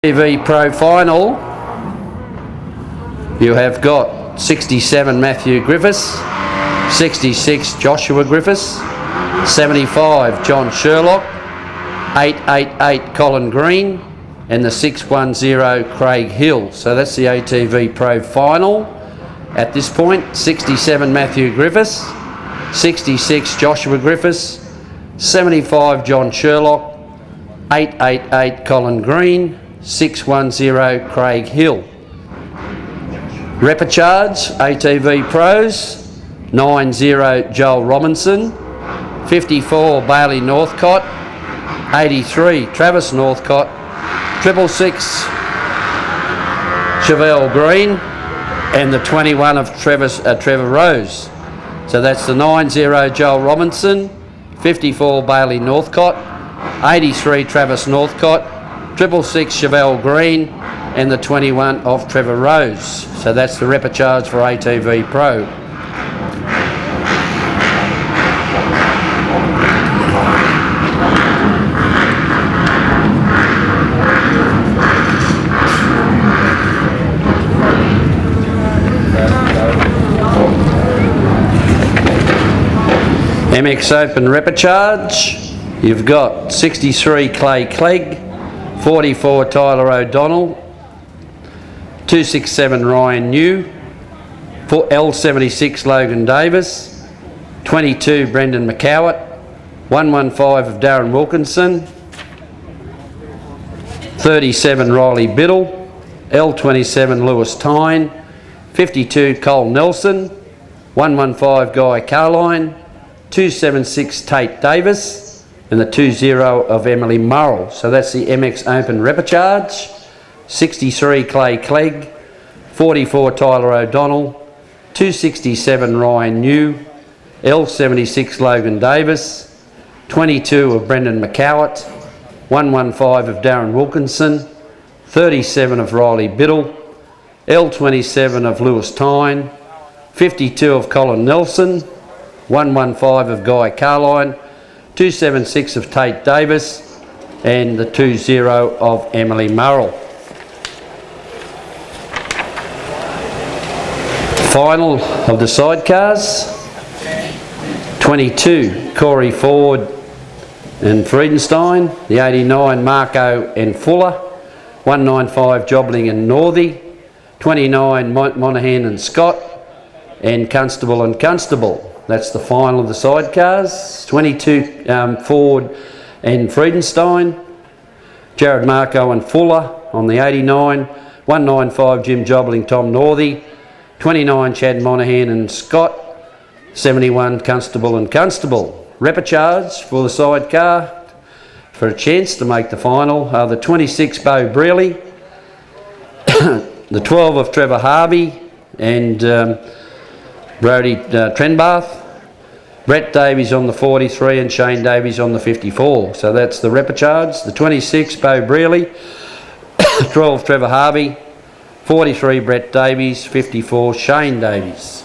ATV Pro final, you have got 67 Matthew Griffiths, 66 Joshua Griffiths, 75 John Sherlock, 888 Colin Green, and the 610 Craig Hill. So that's the ATV Pro final. At this point, 67 Matthew Griffiths, 66 Joshua Griffiths, 75 John Sherlock, 888 Colin Green, 610 Craig Hill. Repecharge, ATV Pros, 90 Joel Robinson, 54 Bailey Northcott, 83 Travis Northcott, 666 Chevelle Green, and the 21 of Trevor Rose. So that's the 90 Joel Robinson, 54 Bailey Northcott, 83 Travis Northcott, 666 Chevelle Green, and the 21 of Trevor Rose. So that's the repecharge for ATV Pro. MX Open repecharge, you've got 63 Clay Clegg, 44 Tyler O'Donnell, 267 Ryan New, L76 Logan Davis, 22 Brendan McCowett, 115 of Darren Wilkinson, 37 Riley Biddle, L27 Lewis Tyne, 52 Cole Nelson, 115 Guy Carline, 276 Tate Davis, and the 20 of Emily Murrell. So that's the MX Open repecharge. 63 Clay Clegg, 44 Tyler O'Donnell, 267 Ryan New, L76 Logan Davis, 22 of Brendan McCowett, 115 of Darren Wilkinson, 37 of Riley Biddle, L27 of Lewis Tyne, 52 of Colin Nelson, 115 of Guy Carline, 276 of Tate Davis, and the 20 of Emily Murrell. Final of the sidecars, 22 Corey Ford and Friedenstein, the 89 Marco and Fuller, 195 Jobling and Northey, 29 Monaghan and Scott, and Constable and Constable. That's the final of the sidecars. 22 Ford and Friedenstein, Jared Marco and Fuller on the 89, 195 Jim Jobling, Tom Northey, 29 Chad Monaghan and Scott, 71 Constable and Constable. Repecharge for the sidecar for a chance to make the final are the 26 Bo Brearley, the 12 of Trevor Harvey and Brodie Trenbath, Brett Davies on the 43 and Shane Davies on the 54. So that's the repecharge. The 26 Bo Brearley, 12 Trevor Harvey, 43 Brett Davies, 54 Shane Davies.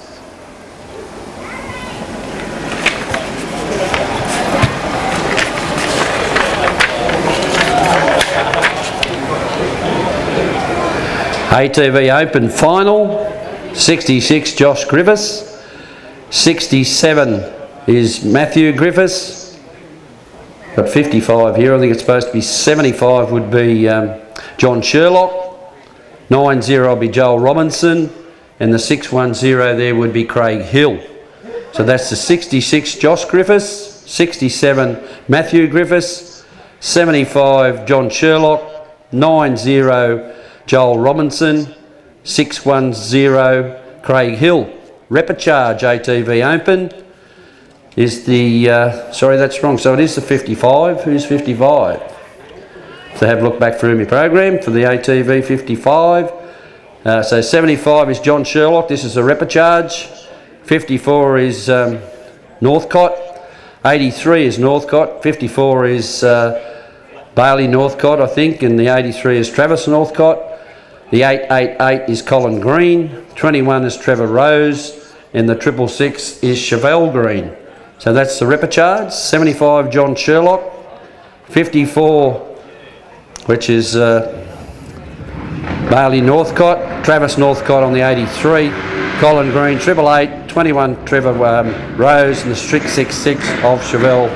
ATV Open final, 66 Josh Griffiths, 67 is Matthew Griffiths, got 55 here, I think it's supposed to be 75 would be John Sherlock, 90 will be Joel Robinson, and the 610 there would be Craig Hill. So that's the 66 Josh Griffiths, 67 Matthew Griffiths, 75 John Sherlock, 90 Joel Robinson, 610 Craig Hill. Repecharge ATV Open is the, sorry that's wrong, so it is the 55. Who's 55? So have a look back through my program for the ATV 55. So 75 is John Sherlock, this is a repecharge. 54 is Northcott, 83 is Northcott, 54 is Bailey Northcott I think, and the 83 is Travis Northcott. The 888 is Colin Green, 21 is Trevor Rose, and the 666 is Chevelle Green. So that's the repecharge. 75 John Sherlock, 54 which is Bailey Northcott, Travis Northcott on the 83, Colin Green 888, 21 Trevor Rose, and the strict 66 of Chevelle.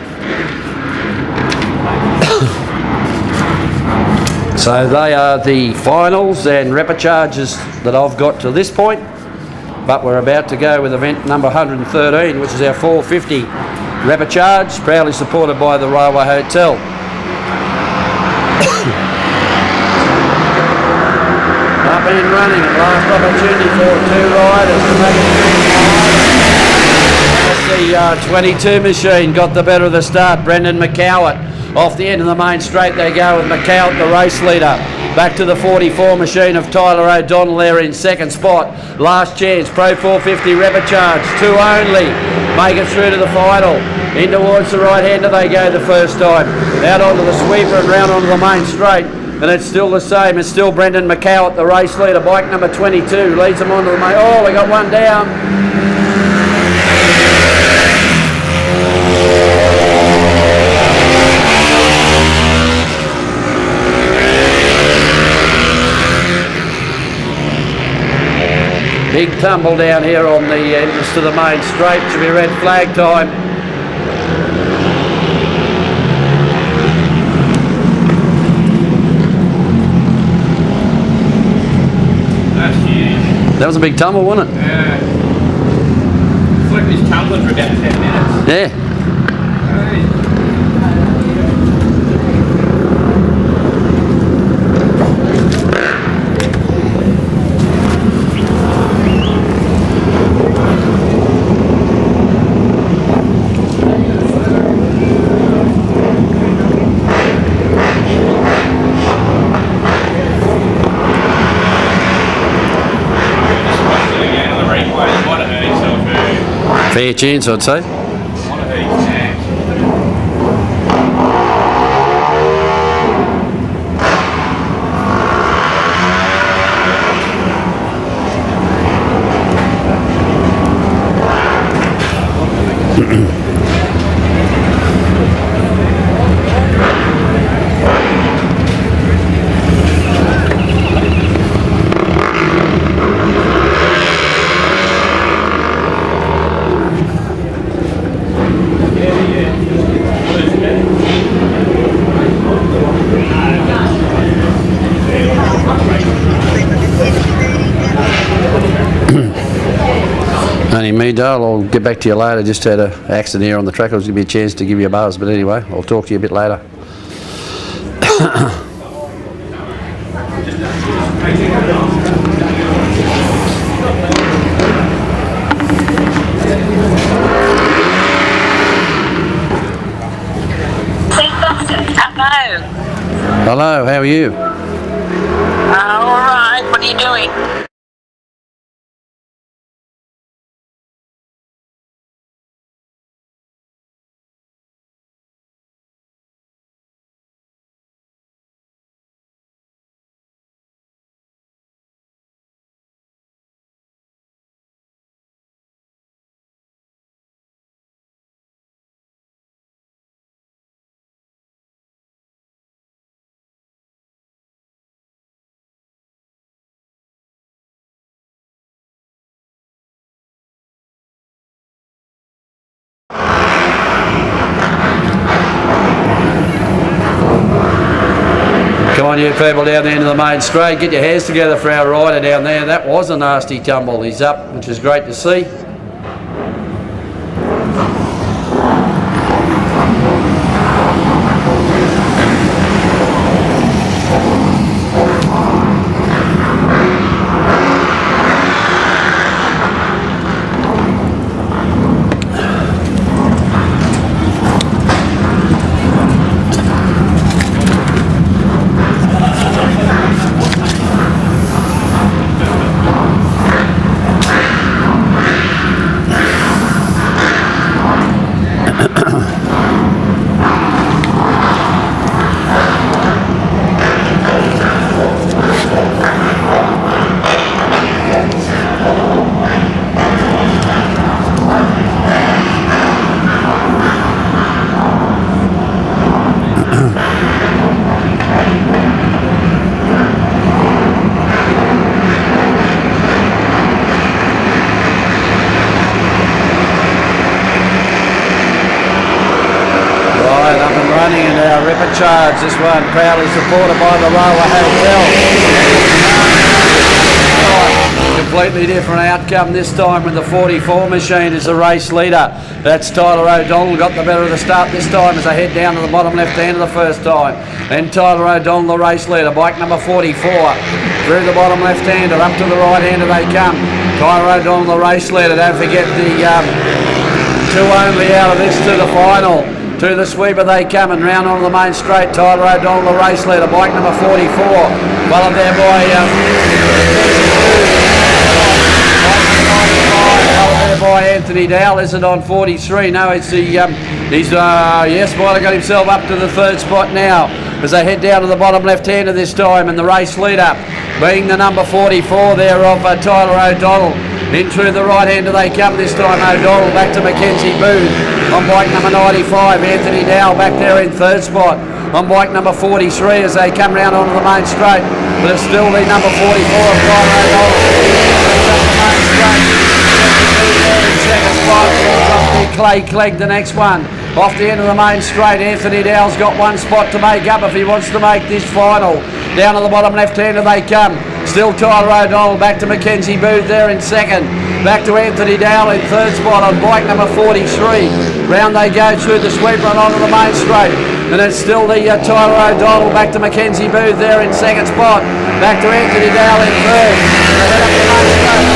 So they are the finals and repecharges that I've got to this point, but we're about to go with event number 113, which is our 450 repecharge, proudly supported by the Railway Hotel. Up and running, and last opportunity for two riders to make it. The 22 machine got the better of the start. Brendan McCowett off the end of the main straight they go with McCowett the race leader. Back to the 44 machine of Tyler O'Donnell there in second spot. Last chance, Pro 450 repecharge, two only. Make it through to the final. In towards the right hander they go the first time. Out onto the sweeper and round onto the main straight. And it's still the same. It's still Brendan McCowett, the race leader. Bike number 22 leads them onto the main. Oh, they got one down. Big tumble down here on the entrance to the main straight. Should be red flag time. That was a big tumble, wasn't it? Yeah. It's like this tumbling for about 10 minutes. Yeah. Fair chance, I'd say. Only me, Dale. I'll get back to you later. Just had an accident here on the track. I'll give you a chance to give you a buzz. But anyway, I'll talk to you a bit later. Hello. Hello, how are you? All right. What are you doing? Come on, you people down the end of the main straight, get your hands together for our rider down there. That was a nasty tumble. He's up, which is great to see. charge. This one proudly supported by the Rower Hotel. Completely different outcome this time with the 44 machine as the race leader. That's Tyler O'Donnell, got the better of the start this time as they head down to the bottom left hand of the first time. And Tyler O'Donnell, the race leader, bike number 44, through the bottom left hander, up to the right hander they come. Tyler O'Donnell, the race leader, don't forget the two only out of this to the final. To the sweeper they come and round onto the main straight. Tyler O'Donnell, the race leader, bike number 44, followed there by Anthony Dowell. Is it on 43? No, it's the yes, might have got himself up to the third spot now as they head down to the bottom left hander this time, and the race leader being the number 44 there of Tyler O'Donnell. In through the right hander they come this time. O'Donnell back to Mackenzie Booth on bike number 95. Anthony Dowell back there in third spot on bike number 43 as they come round onto the main straight. But it's still the number 44 of Tyler O'Donnell. Second spot, Clay Clegg, the next one. Off the end of the main straight, Anthony Dowell's got one spot to make up if he wants to make this final. Down to the bottom left-hander they come. Still Tyler O'Donnell, back to Mackenzie Booth there in second. Back to Anthony Dowell in third spot on bike number 43. Round they go through the sweeper and onto the main straight. And it's still the Tyler O'Donnell, back to Mackenzie Booth there in second spot. Back to Anthony Dowell in third. They head up the main straight.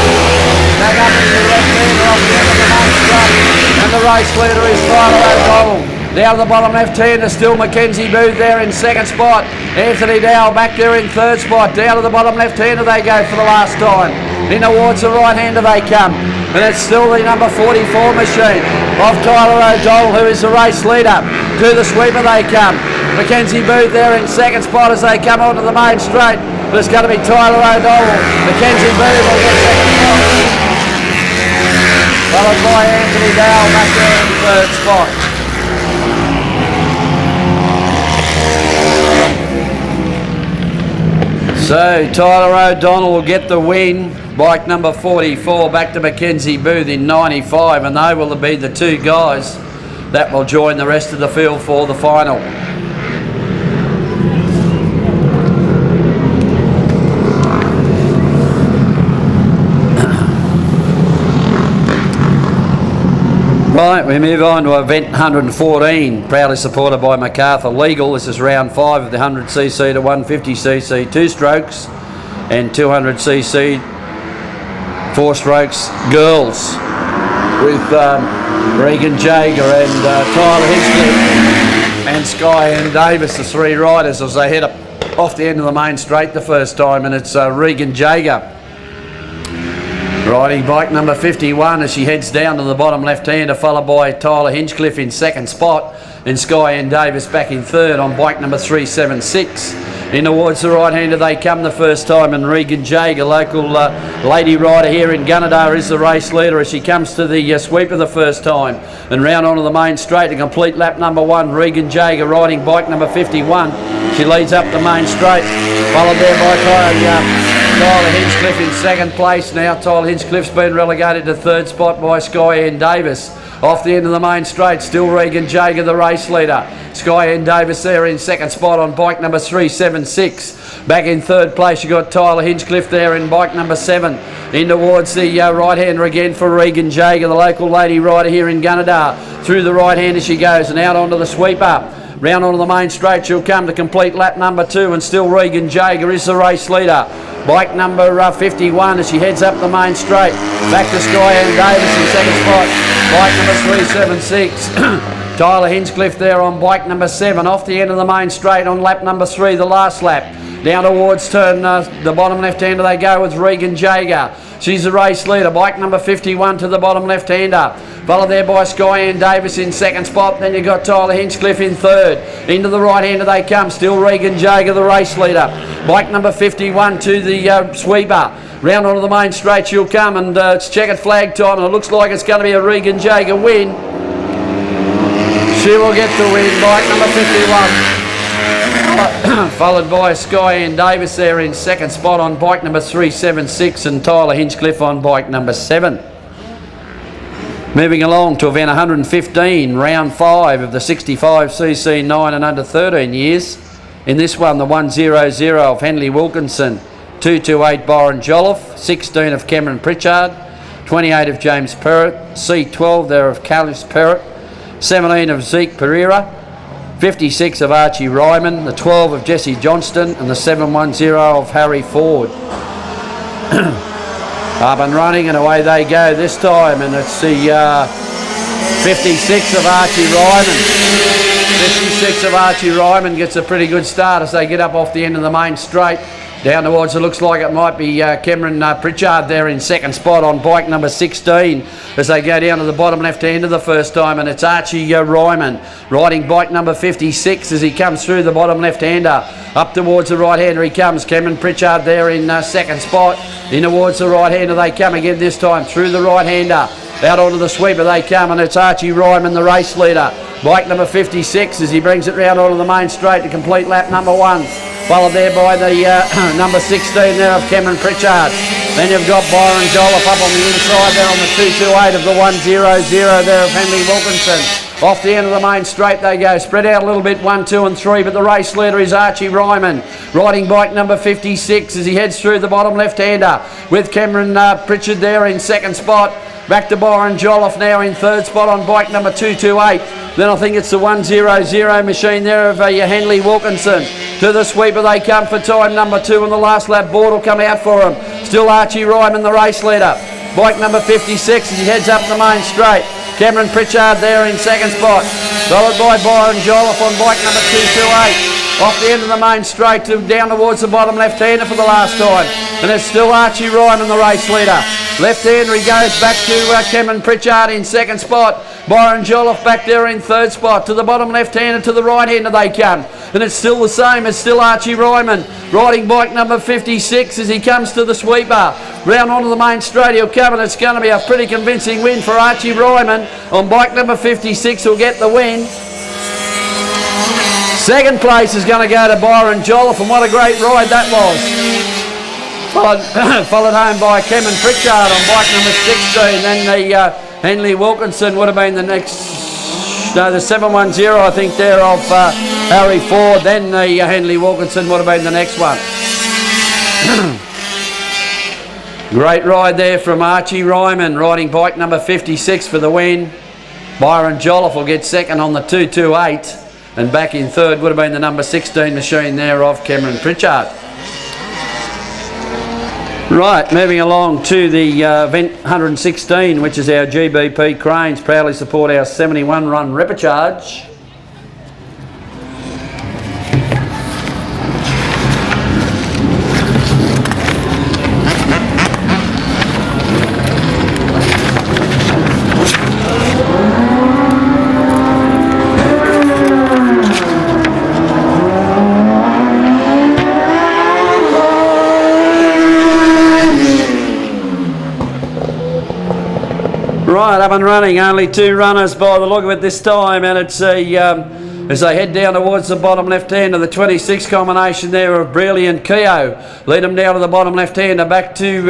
Back up into the left hander off the end of the main straight. And the race leader is Tyler O'Donnell. Down the bottom left hander, still Mackenzie Booth there in second spot. Anthony Dowell back there in third spot. Down to the bottom left hander they go for the last time. In towards the right hander they come. And it's still the number 44 machine of Tyler O'Donnell, who is the race leader. To the sweeper they come. Mackenzie Booth there in second spot as they come onto the main straight. But it's going to be Tyler O'Donnell. Mackenzie Booth will get second spot. Followed by Anthony Dowell back there in third spot. So Tyler O'Donnell will get the win. Bike number 44 back to Mackenzie Booth in 95, and they will be the two guys that will join the rest of the field for the final. Right, we move on to event 114, proudly supported by MacArthur Legal. This is round 5 of the 100cc to 150cc 2-strokes and 200cc 4-strokes girls with Regan Jager and Tyler Hinchcliffe and Sky and Davis, the three riders, as they head up off the end of the main straight the first time, and it's Regan Jager riding bike number 51 as she heads down to the bottom left-hander, followed by Tyler Hinchcliffe in second spot and Sky and Davis back in third on bike number 376. In towards the right-hander they come the first time, and Regan Jager, local lady rider here in Gunnedah, is the race leader as she comes to the sweeper the first time and round onto the main straight to complete lap number 1. Regan Jager riding bike number 51. She leads up the main straight, followed there by Tyler Hinchcliffe in second place now. Tyler Hinchcliffe's been relegated to third spot by Sky and Davis. Off the end of the main straight, still Regan Jager, the race leader. Sky and Davis there in second spot on bike number 376. Back in third place, you got Tyler Hinchcliffe there in bike number 7. In towards the right-hander again for Regan Jager, the local lady rider here in Gunnedah. Through the right-hander she goes and out onto the sweeper. Round onto the main straight she'll come to complete lap number 2, and still Regan Jager is the race leader. Bike number 51 as she heads up the main straight. Back to Sky and Davis in second spot. Bike number 376. Tyler Hinchcliffe there on bike number 7. Off the end of the main straight on lap number 3, the last lap. Down towards turn the bottom left-hander they go with Regan Jager. She's the race leader. Bike number 51 to the bottom left-hander. Followed there by Sky and Davis in second spot. Then you've got Tyler Hinchcliffe in third. Into the right-hander they come. Still Regan Jager, the race leader. Bike number 51 to the sweeper. Round onto the main straight she'll come, and it's checkered flag time, and it looks like it's going to be a Regan Jager win. She will get the win. Bike number 51. Followed by Sky and Davis there in second spot on bike number 376, and Tyler Hinchcliffe on bike number 7. Moving along to event 115, round 5 of the 65cc 9 and under 13 years. In this one, the 100 of Henley Wilkinson, 228 Byron Jolliffe, 16 of Cameron Pritchard, 28 of James Perrott, C12 there of Callis Perrott, 17 of Zeke Pereira, 56 of Archie Ryman, the 12 of Jesse Johnston, and the 710 of Harry Ford. Up and running, and away they go this time, and it's the 56 of Archie Ryman. 56 of Archie Ryman gets a pretty good start as they get up off the end of the main straight. Down towards, it looks like it might be Cameron Pritchard there in second spot on bike number 16 as they go down to the bottom left hand of the first time, and it's Archie Ryman riding bike number 56 as he comes through the bottom left hander. Up towards the right hander he comes. Cameron Pritchard there in second spot. In towards the right hander they come again this time through the right hander. Out onto the sweeper they come, and it's Archie Ryman, the race leader. Bike number 56 as he brings it round onto the main straight to complete lap number 1. Followed there by the number 16 there of Cameron Pritchard. Then you've got Byron Jolliffe up on the inside there on the 228 of the 100 there of Henley Wilkinson. Off the end of the main straight they go, spread out a little bit, 1, 2 and 3, but the race leader is Archie Ryman, riding bike number 56 as he heads through the bottom left-hander with Cameron Pritchard there in second spot. Back to Byron Jolliffe now in third spot on bike number 228. Then I think it's the 100 machine there of Henley Wilkinson. To the sweeper they come for time number 2, and the last lap board will come out for him. Still Archie Ryman, the race leader. Bike number 56 as he heads up the main straight. Cameron Pritchard there in second spot. Followed by Byron Jolliffe on bike number 228. Off the end of the main straight to down towards the bottom left-hander for the last time. And it's still Archie Ryman, the race leader. Left-hander he goes back to Cameron Pritchard in second spot. Byron Jolliffe back there in third spot. To the bottom left-hander, to the right-hander they come. And it's still the same, it's still Archie Ryman riding bike number 56 as he comes to the sweeper. Round onto the main straight he'll come, and it's going to be a pretty convincing win for Archie Ryman on bike number 56 who'll get the win. Second place is going to go to Byron Jolliffe, and what a great ride that was. Followed home by Cameron Pritchard on bike number 16. Then the Henley Wilkinson would have been the next, no, the 710 I think there of Harry Ford. Then the Henley Wilkinson would have been the next one. Great ride there from Archie Ryman riding bike number 56 for the win. Byron Jolliffe will get second on the 228. And back in third would have been the number 16 machine there of Cameron Pritchard. Right, moving along to the event 116, which is our GBP Cranes proudly support our 71 run repecharge. Right, up and running, only 2 runners by the look of it this time, and it's a as they head down towards the bottom left hand of the 26 combination there of Brilliant Keogh. Lead them down to the bottom left hander, back to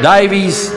Davies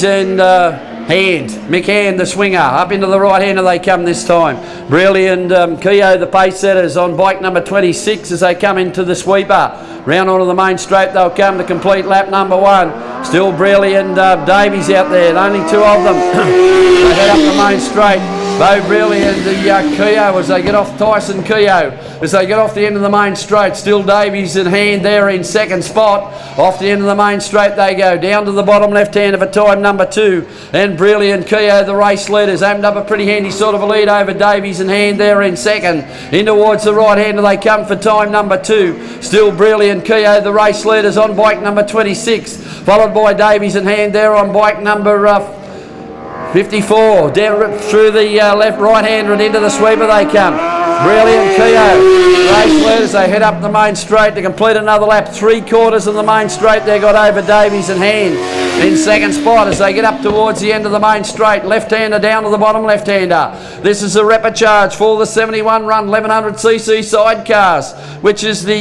and Mick Hand, the swinger. Up into the right hander they come this time. Brilliant Keogh, the pace setters on bike number 26 as they come into the sweeper. Round onto the main straight they'll come to complete lap number 1. Still Brilliant Davies out there, only 2 of them. They head up the main straight. Bo Brilliant, the Keogh as they get off Tyson Keogh. As they get off the end of the main straight, still Davies in hand there in second spot. Off the end of the main straight they go, down to the bottom left hand of a time number 2. And Brilliant Keogh, the race leaders, opened up a pretty handy sort of a lead over Davies in hand there in second. In towards the right hander they come for time number 2. Still Brilliant Keogh, the race leaders on bike number 26. Followed by Davies in hand there on bike number 54. Down through the left right hander and into the sweeper they come. Brilliant Keogh. Race leaders, they head up the main straight to complete another lap. 3/4 of the main straight. They got over Davies in hand. In second spot as they get up towards the end of the main straight. Left-hander down to the bottom left-hander. This is a rapid charge for the 71 run 1100cc Sidecars, which is the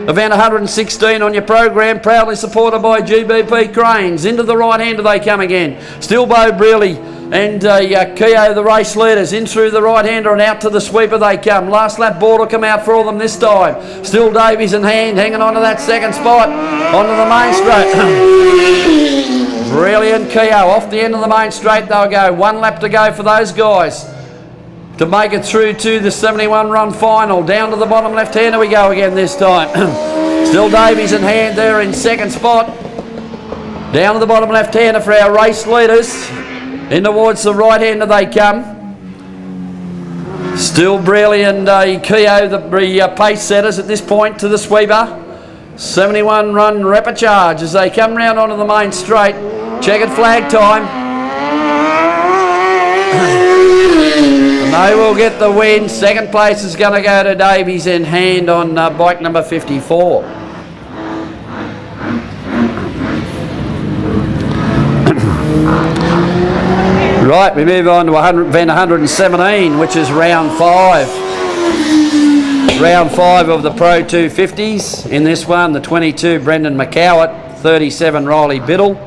event 116 on your program, proudly supported by GBP Cranes. Into the right-hander they come again. Still Bo Brearley and Keogh, the race leaders, in through the right-hander and out to the sweeper they come. Last lap board will come out for them this time. Still Davies in hand, hanging on to that second spot, onto the main straight. Brilliant Keogh, off the end of the main straight they'll go. 1 lap to go for those guys to make it through to the 71 run final. Down to the bottom left-hander we go again this time. Still Davies in hand there in second spot. Down to the bottom left-hander for our race leaders. In towards the right-hander they come. Still Brearley and Keogh, the pace setters at this point to the sweeper. 71 run rapid charge as they come round onto the main straight. Checkered flag time. And they will get the win. Second place is going to go to Davies in hand on bike number 54. Right, we move on to event 117, which is round 5. Round 5 of the Pro 250s. In this one, the 22 Brendan McCowett, 37 Riley Biddle,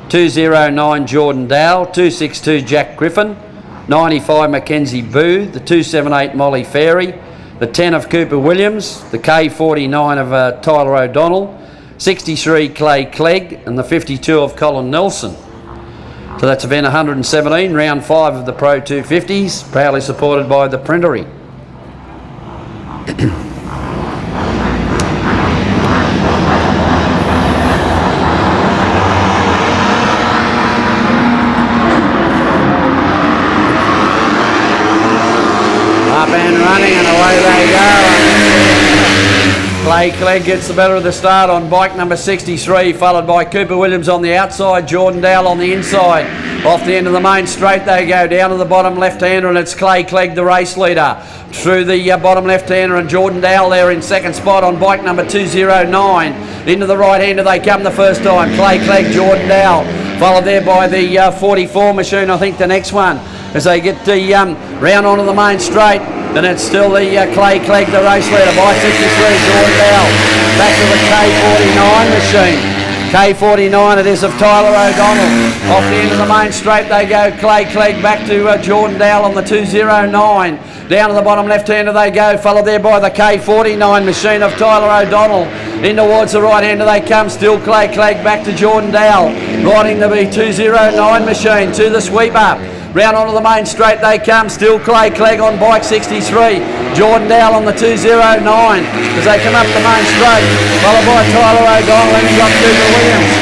209 Jordan Dow, 262 Jack Griffin, 95 Mackenzie Booth, the 278 Molly Ferry, the 10 of Cooper Williams, the K49 of Tyler O'Donnell, 63 Clay Clegg, and the 52 of Colin Nelson. So that's event 117, round 5 of the Pro 250s, proudly supported by the Printery. Up and running and away they go. Clay Clegg gets the better of the start on bike number 63, followed by Cooper Williams on the outside, Jordan Dowell on the inside. Off the end of the main straight they go, down to the bottom left-hander, and it's Clay Clegg, the race leader. Through the bottom left-hander, and Jordan Dowell there in second spot on bike number 209. Into the right-hander they come the first time. Clay Clegg, Jordan Dowell, followed there by the 44 machine, I think the next one, as they get the round onto the main straight. And it's still the Clay Clegg, the race leader, by 63, Jordan Dowell. Back to the K49 machine. K49 it is of Tyler O'Donnell. Off the end of the main straight they go. Clay Clegg back to Jordan Dowell on the 209. Down to the bottom left-hander they go, followed there by the K49 machine of Tyler O'Donnell. In towards the right-hander they come, still Clay Clegg back to Jordan Dowell. Riding the B209 machine to the sweeper. Round onto the main straight they come, still Clay Clegg on bike 63. Jordan Dowell on the 209 as they come up the main straight, followed by Tyler O'Donnell, and he's got Cooper Williams.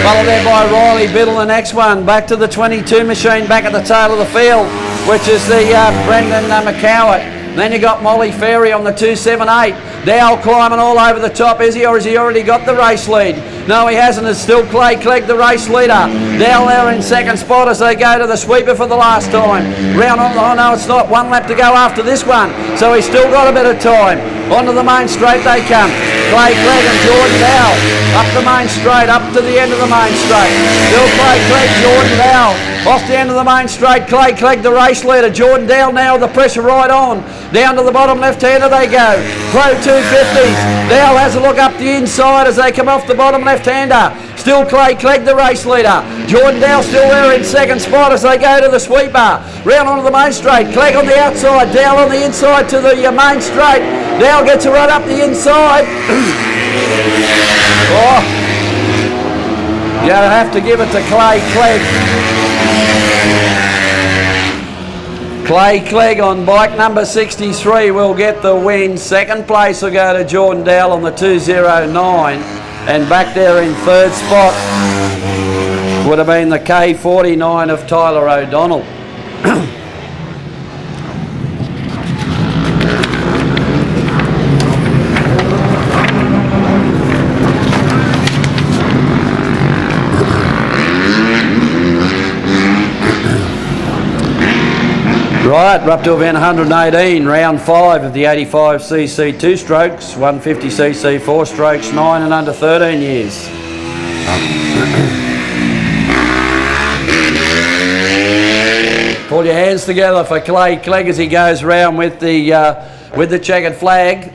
Followed there by Riley Biddle, the next one. Back to the 22 machine, back at the tail of the field, which is the Brendan McCowett. Then you got Molly Ferry on the 278. Dowell climbing all over the top, is he, or has he already got the race lead? No, he hasn't. It's still Clay Clegg, the race leader. Dowell there in second spot as they go to the sweeper for the last time. Round on, oh no, it's not. 1 lap to go after this one, so he's still got a bit of time. Onto the main straight they come. Clay Clegg and Jordan Dowell up the main straight, up to the end of the main straight. Still Clay Clegg, Jordan Dowell. Off the end of the main straight, Clay Clegg, the race leader. Jordan Dowell now with the pressure right on. Down to the bottom left-hander they go. Pro 250s. Dowell has a look up the inside as they come off the bottom left-hander. Still Clay Clegg, the race leader. Jordan Dowell still there in second spot as they go to the sweeper. Round onto the main straight. Clegg on the outside. Dowell on the inside to the main straight. Dowell gets a run up the inside. Oh. You'll have to give it to Clay Clegg. Clay Clegg on bike number 63 will get the win. Second place will go to Jordan Dowell on the 209. And back there in third spot would have been the K49 of Tyler O'Donnell. Right, we're up to event 118, round 5 of the 85cc 2 strokes, 150cc 4 strokes, 9 and under 13 years. Pull your hands together for Clay Clegg as he goes round with the checkered flag.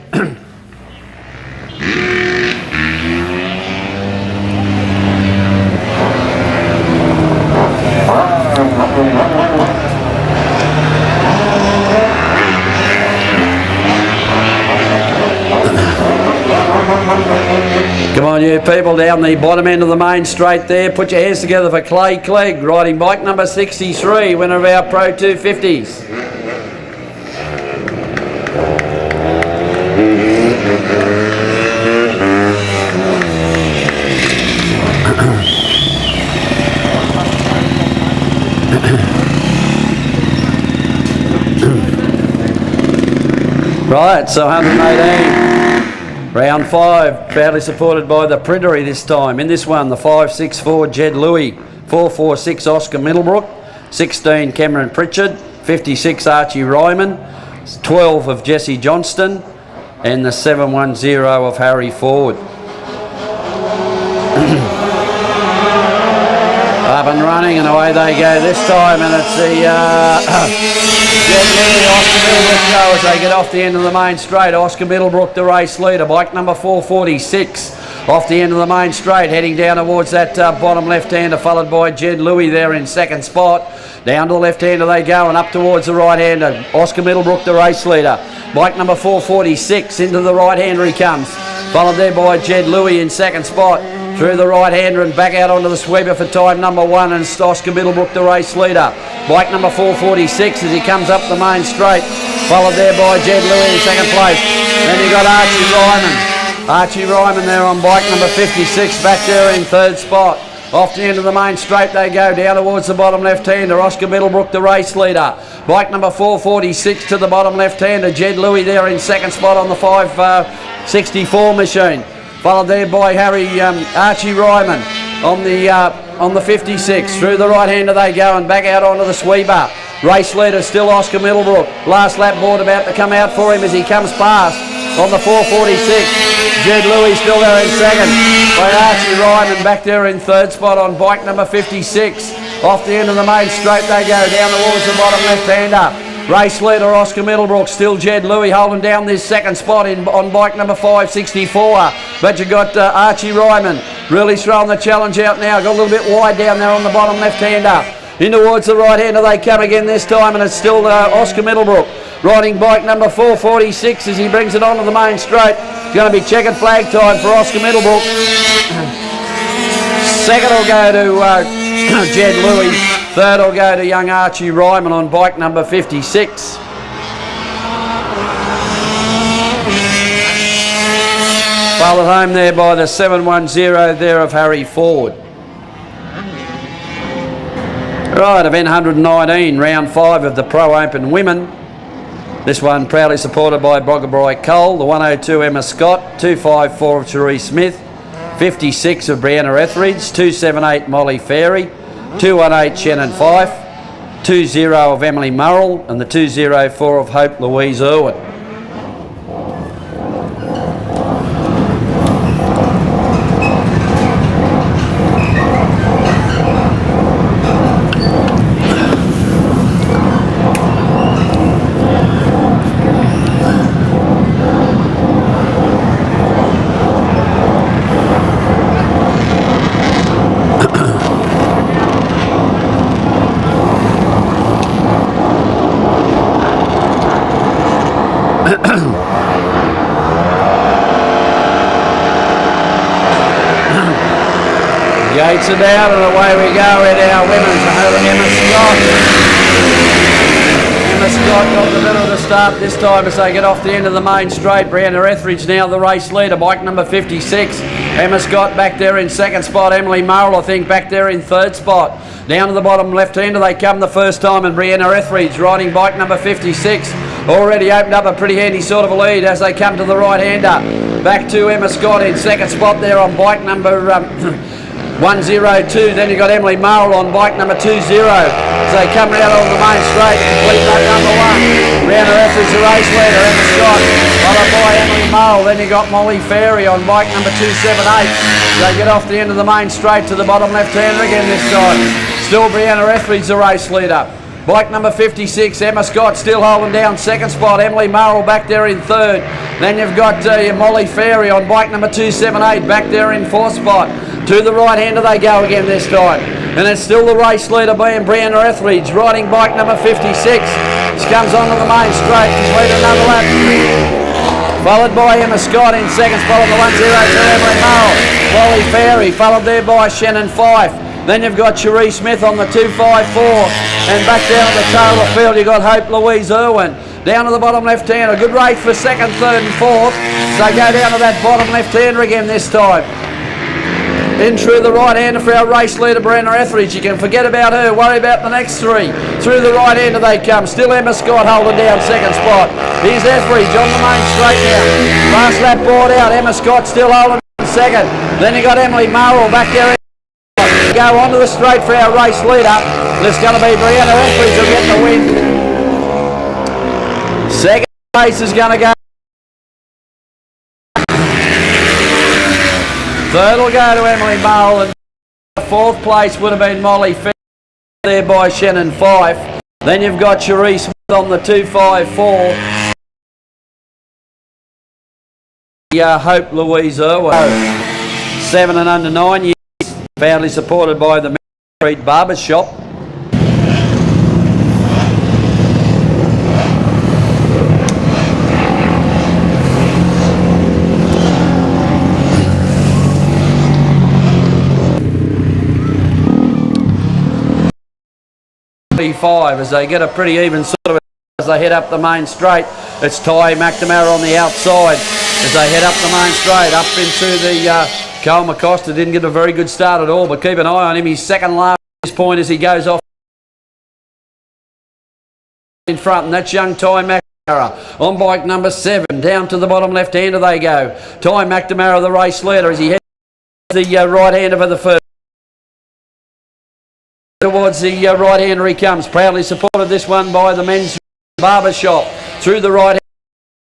Come on you people down the bottom end of the main straight there. Put your hands together for Clay Clegg, riding bike number 63, winner of our Pro 250s. Right, so 118. Round 5, proudly supported by the Printery this time. In this one, the 564 Jed Louis, 446 Oscar Middlebrook, 16 Cameron Pritchard, 56 Archie Ryman, 12 of Jesse Johnston, and the 710 of Harry Ford. Up and running, and away they go this time, and it's the Oscar Middlebrook go as they get off the end of the main straight. Oscar Middlebrook, the race leader, bike number 446, off the end of the main straight, heading down towards that bottom left-hander, followed by Jed Louis there in second spot. Down to the left-hander they go, and up towards the right-hander. Oscar Middlebrook, the race leader, bike number 446, into the right-hander he comes, followed there by Jed Louis in second spot. Through the right-hander and back out onto the sweeper for time number 1, and it's Oscar Middlebrook, the race leader. Bike number 446 as he comes up the main straight, followed there by Jed Louis in second place. Then you got Archie Ryman. Archie Ryman there on bike number 56, back there in third spot. Off the end of the main straight they go, down towards the bottom left-hander, Oscar Middlebrook, the race leader. Bike number 446 to the bottom left-hander, Jed Louis there in second spot on the 564 machine. Followed there by Archie Ryman on the 56. Through the right-hander they go and back out onto the sweeper. Race leader still Oscar Middlebrook. Last lap board about to come out for him as he comes past on the 446. Jed Louis still there in second. By Archie Ryman back there in third spot on bike number 56. Off the end of the main straight they go, down towards the bottom left-hander. Race leader Oscar Middlebrook, still Jed Louis holding down this second spot on bike number 564. But you got Archie Ryman really throwing the challenge out now. Got a little bit wide down there on the bottom left-hander. In towards the right-hander they come again this time, and it's still Oscar Middlebrook riding bike number 446 as he brings it onto the main straight. It's going to be checkered flag time for Oscar Middlebrook. Second will go to Jed Louis. Third will go to young Archie Ryman on bike number 56. Followed home there by the 710 there of Harry Ford. Right, event 119, round 5 of the Pro Open Women. This one proudly supported by Boggabri Cole, the 102 Emma Scott, 254 of Cherie Smith, 56 of Brianna Etheridge, 278 Molly Ferry, 218 Shannon Fife, 20 of Emily Murrell, and the 204 of Hope Louise Irwin. Gates are down and away we go in our women's. Emma Scott. Emma Scott got the middle of the start this time as they get off the end of the main straight. Brianna Etheridge now the race leader, bike number 56. Emma Scott back there in second spot. Emily Murrell, I think, back there in third spot. Down to the bottom left-hander they come the first time, and Brianna Etheridge riding bike number 56. Already opened up a pretty handy sort of a lead as they come to the right-hander. Back to Emma Scott in second spot there on bike number 102. Then you've got Emily Marl on bike number 20. As they come round on the main straight, complete lap number 1. Round the referee's the race leader, Emma Scott, followed by Emily Marl. Then you got Molly Ferry on bike number 278. They get off the end of the main straight to the bottom left-hander again this time. Still Brianna Etheridge the race leader. Bike number 56, Emma Scott still holding down second spot. Emily Marl back there in third. Then you've got Molly Ferry on bike number 278 back there in fourth spot. To the right-hander they go again this time. And it's still the race leader being Brianna Etheridge riding bike number 56. She comes onto the main straight, complete another lap. Followed by Emma Scott in second spot on the 102, Emily Marl. Molly Ferry, followed there by Shannon Fife. Then you've got Cherie Smith on the 254. And back down at the tail of the field, you've got Hope Louise Irwin. Down to the bottom left-hander. A good race for second, third and fourth. So go down to that bottom left-hander again this time. In through the right-hander for our race leader, Brianna Etheridge. You can forget about her, worry about the next three. Through the right-hander they come. Still Emma Scott holding down second spot. Here's Etheridge on the main straight now. Last lap board out. Emma Scott still holding down second. Then you got Emily Marl back there. Go onto the straight for our race leader. It's going to be Brianna Etheridge who'll get the win. Second place is going to go. Third will go to Emily Marl, and fourth place would have been Molly Fair there by Shannon Fife. Then you've got Cherie Smith on the 254. Hope Louise Irwin, 7 and under 9 years, proudly supported by the Street Barber Shop. As they get a pretty even sort of as they head up the main straight. It's Ty McNamara on the outside as they head up the main straight up into the Cole McCosker. Didn't get a very good start at all, but keep an eye on him. He's second last at this point as he goes off in front, and that's young Ty McNamara on bike number 7. Down to the bottom left-hander they go. Ty McNamara the race leader as he heads the right-hander for the first. Towards the right-hander he comes, proudly supported this one by the men's barber shop. Through the right,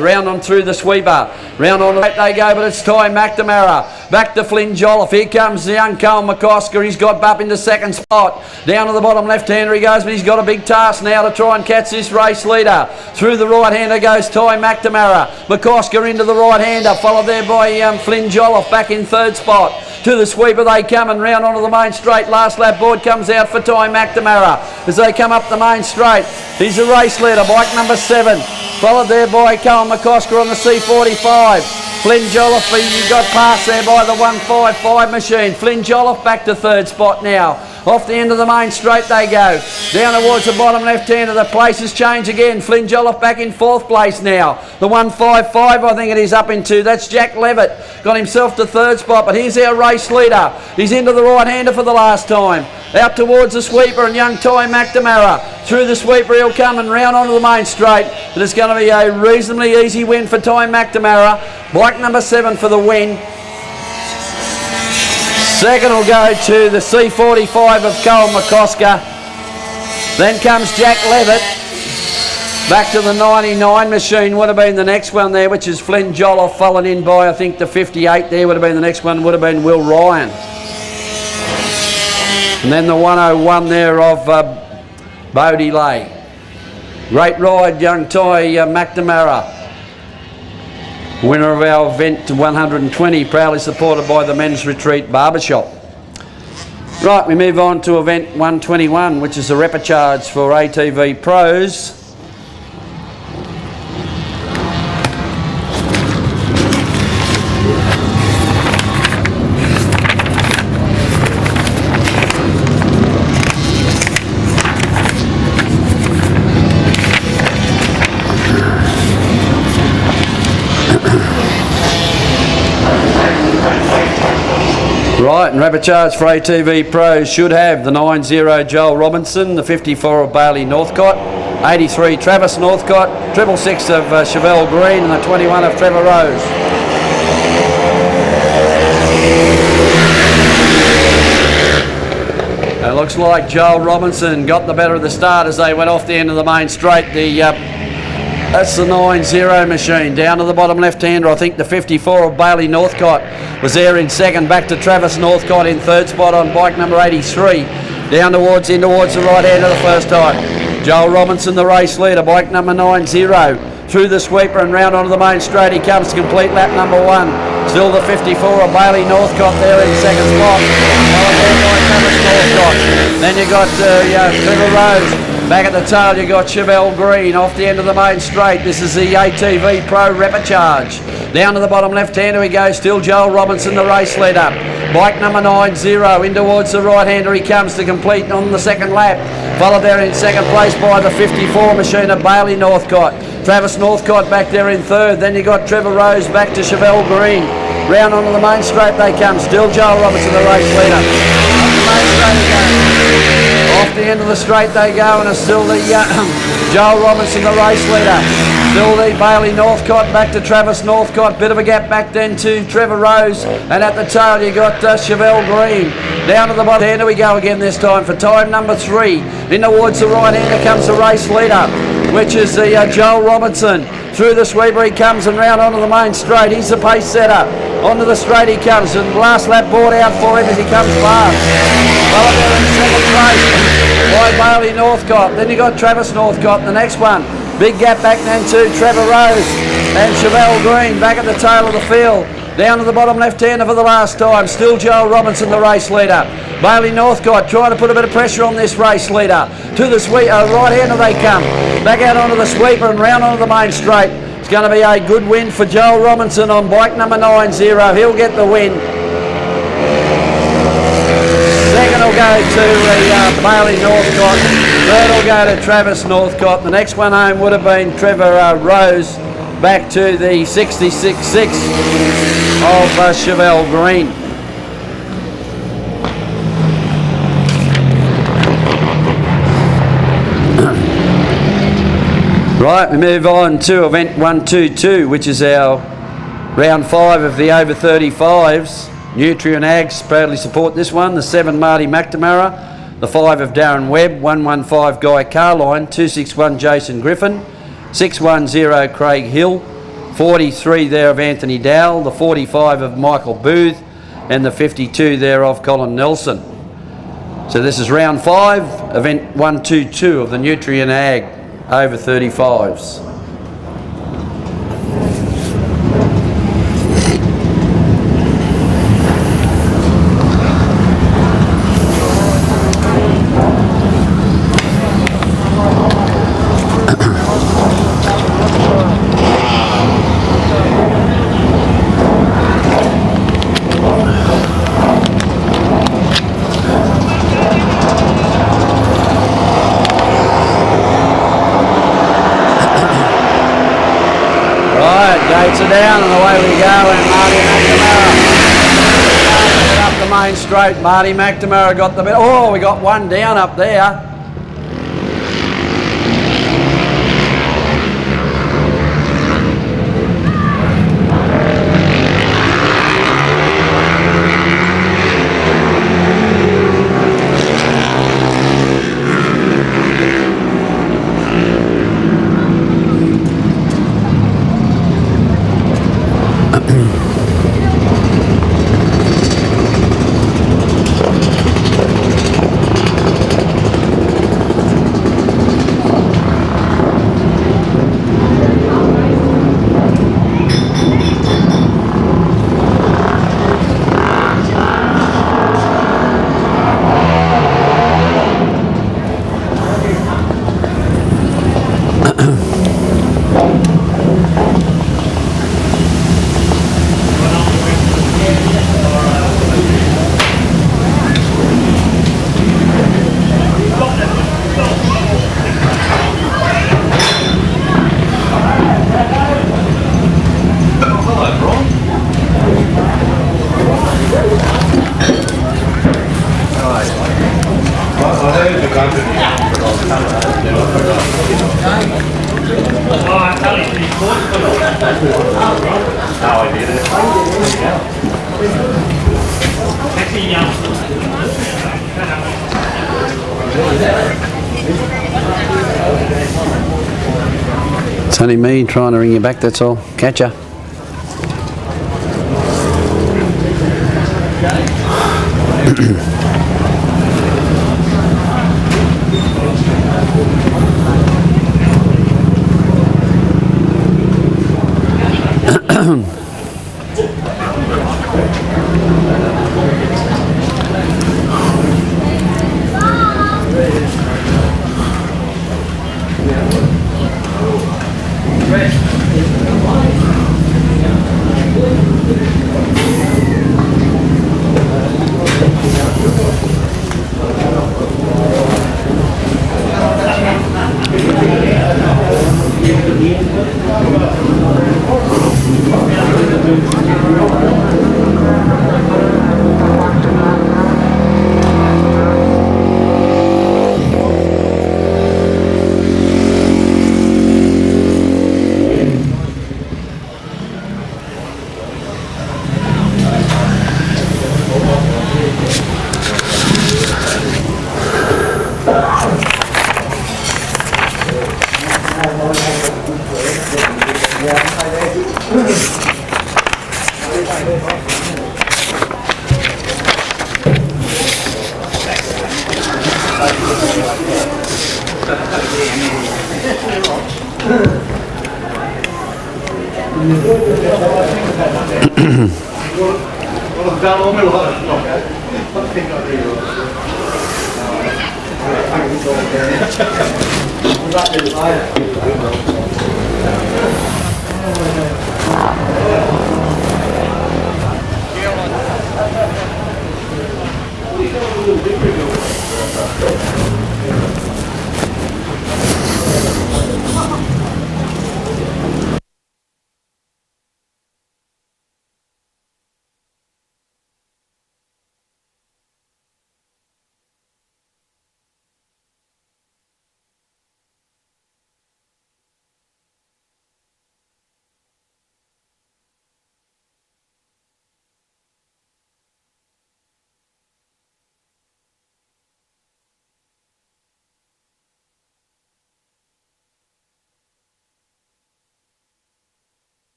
round on through the sweeper, round on the left they go, but it's Ty McNamara. Back to Flynn Jolliffe. Here comes the young Cole McCosker. He's got up into second spot. Down to the bottom left-hander he goes, but he's got a big task now to try and catch this race leader. Through the right-hander goes Ty McNamara. McCosker into the right-hander, followed there by Flynn Jolliffe back in third spot. To the sweeper they come and round onto the main straight. Last lap board comes out for Ty McNamara as they come up the main straight. He's the race leader, bike number 7. Followed there by Cole McCosker on the C45. Flynn Jolliffe, he got past there by the 155 machine. Flynn Jolliffe back to third spot now. Off the end of the main straight they go. Down towards the bottom left-hander. The places change again. Flynn Jolliffe back in fourth place now. The 155 I think it is up into. That's Jack Levitt. Got himself to third spot, but here's our race leader. He's into the right-hander for the last time. Out towards the sweeper and young Ty McNamara. Through the sweeper he'll come and round onto the main straight. And it's going to be a reasonably easy win for Ty McNamara. Bike number 7 for the win. Second will go to the C45 of Cole McCosker. Then comes Jack Levitt. Back to the 99 machine would have been the next one there, which is Flynn Jolliffe, followed in by I think the 58 there would have been the next one, would have been Will Ryan. And then the 101 there of Bodie Lay. Great ride, young Ty McNamara. Winner of our event 120, proudly supported by the Men's Retreat Barbershop. Right, we move on to event 121, which is a repecharge for ATV Pros. Right, and repecharge for ATV Pros should have the 90 Joel Robinson, the 54 of Bailey Northcott, 83 Travis Northcott, 666 of Chevelle Green, and the 21 of Trevor Rose. looks like Joel Robinson got the better of the start as they went off the end of the main straight. That's the 9-0 machine. Down to the bottom left-hander, I think the 54 of Bailey Northcott was there in second. Back to Travis Northcott in third spot on bike number 83. Down towards the right hander the first time. Joel Robinson, the race leader, bike number 9-0. Through the sweeper and round onto the main straight. He comes to complete lap number 1. Still the 54 of Bailey Northcott there in second spot. Then you got Trevor Rose. Back at the tail you got Chevelle Green off the end of the main straight. This is the ATV Pro Repicharge. Down to the bottom left-hander he goes. Still Joel Robinson, the race leader. Bike number 9-0 in towards the right-hander he comes to complete on the second lap. Followed there in second place by the 54 machine of Bailey Northcott. Travis Northcott back there in third. Then you got Trevor Rose back to Chevelle Green. Round onto the main straight they come. Still Joel Robinson, the race leader. Up the main straight again. Off the end of the straight they go, and it's still the Joel Robinson, the race leader. Still the Bailey Northcott back to Travis Northcott. Bit of a gap back then to Trevor Rose. And at the tail you got Chevelle Green. Down to the bottom hander we go again this time for time number 3. In towards the right hander comes the race leader, which is the Joel Robinson. Through the sweeper he comes and round onto the main straight. He's the pace setter. Onto the straight he comes, and last lap board out for him as he comes fast. Followed there in second place by Bailey Northcott. Then you got Travis Northcott, the next one. Big gap back then to Trevor Rose and Chevelle Green back at the tail of the field. Down to the bottom left-hander for the last time. Still Joel Robinson, the race leader. Bailey Northcott trying to put a bit of pressure on this race leader. To the right-hander they come. Back out onto the sweeper and round onto the main straight. It's going to be a good win for Joel Robinson on bike number 9-0. He'll get the win. Second will go to Bailey Northcott. Third will go to Travis Northcott. The next one home would have been Trevor Rose. Back to the 66.6 of Chevelle Green. Right, we move on to event 122, which is our round 5 of the over 35s. Nutrien Ags proudly support this one. The 7 Marty McNamara, the 5 of Darren Webb, 115 Guy Carline, 261 Jason Griffin, 610 Craig Hill, 43 there of Anthony Dowell, the 45 of Michael Booth, and the 52 there of Colin Nelson. So this is round 5, event 122 of the Nutrien Ag over 35s. Gates are down and away we go, and Marty McNamara up the main straight. Marty McNamara got the bit. Oh, we got one down up there. It's only me trying to ring you back, that's all. Catch ya.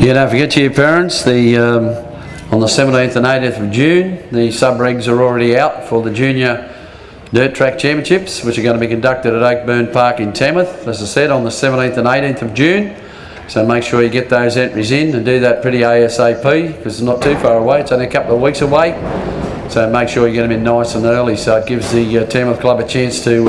Yeah, don't forget to your parents, on the 17th and 18th of June, the sub-regs are already out for the Junior Dirt Track Championships, which are going to be conducted at Oakburn Park in Tamworth, as I said, on the 17th and 18th of June. So make sure you get those entries in and do that pretty ASAP, because it's not too far away, it's only a couple of weeks away. So make sure you get them in nice and early, so it gives the Tamworth Club a chance to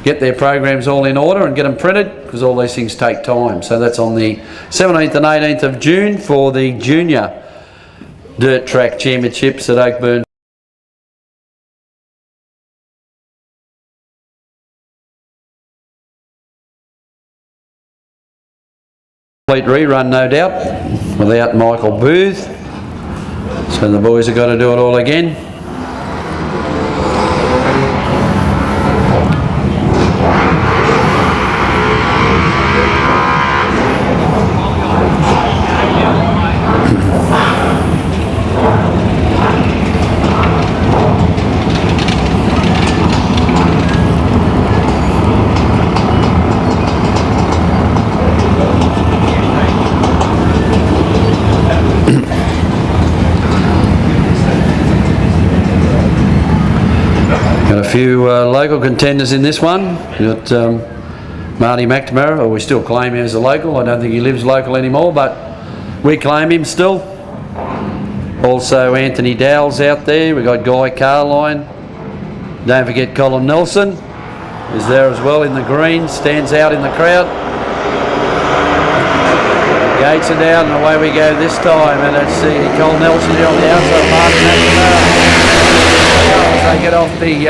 get their programs all in order and get them printed, because all these things take time. So that's on the 17th and 18th of June for the Junior Dirt Track Championships at Oakburn. Complete rerun, no doubt, without Michael Booth. So the boys have got to do it all again. Got a few local contenders in this one. We've got Marty McNamara, or we still claim him as a local. I don't think he lives local anymore, but we claim him still. Also Anthony Dowell's out there. We've got Guy Carline. Don't forget Colin Nelson is there as well in the green, stands out in the crowd. Gates are down and away we go this time, and let's see Colin Nelson on the outside, Marty McNamara. They get off the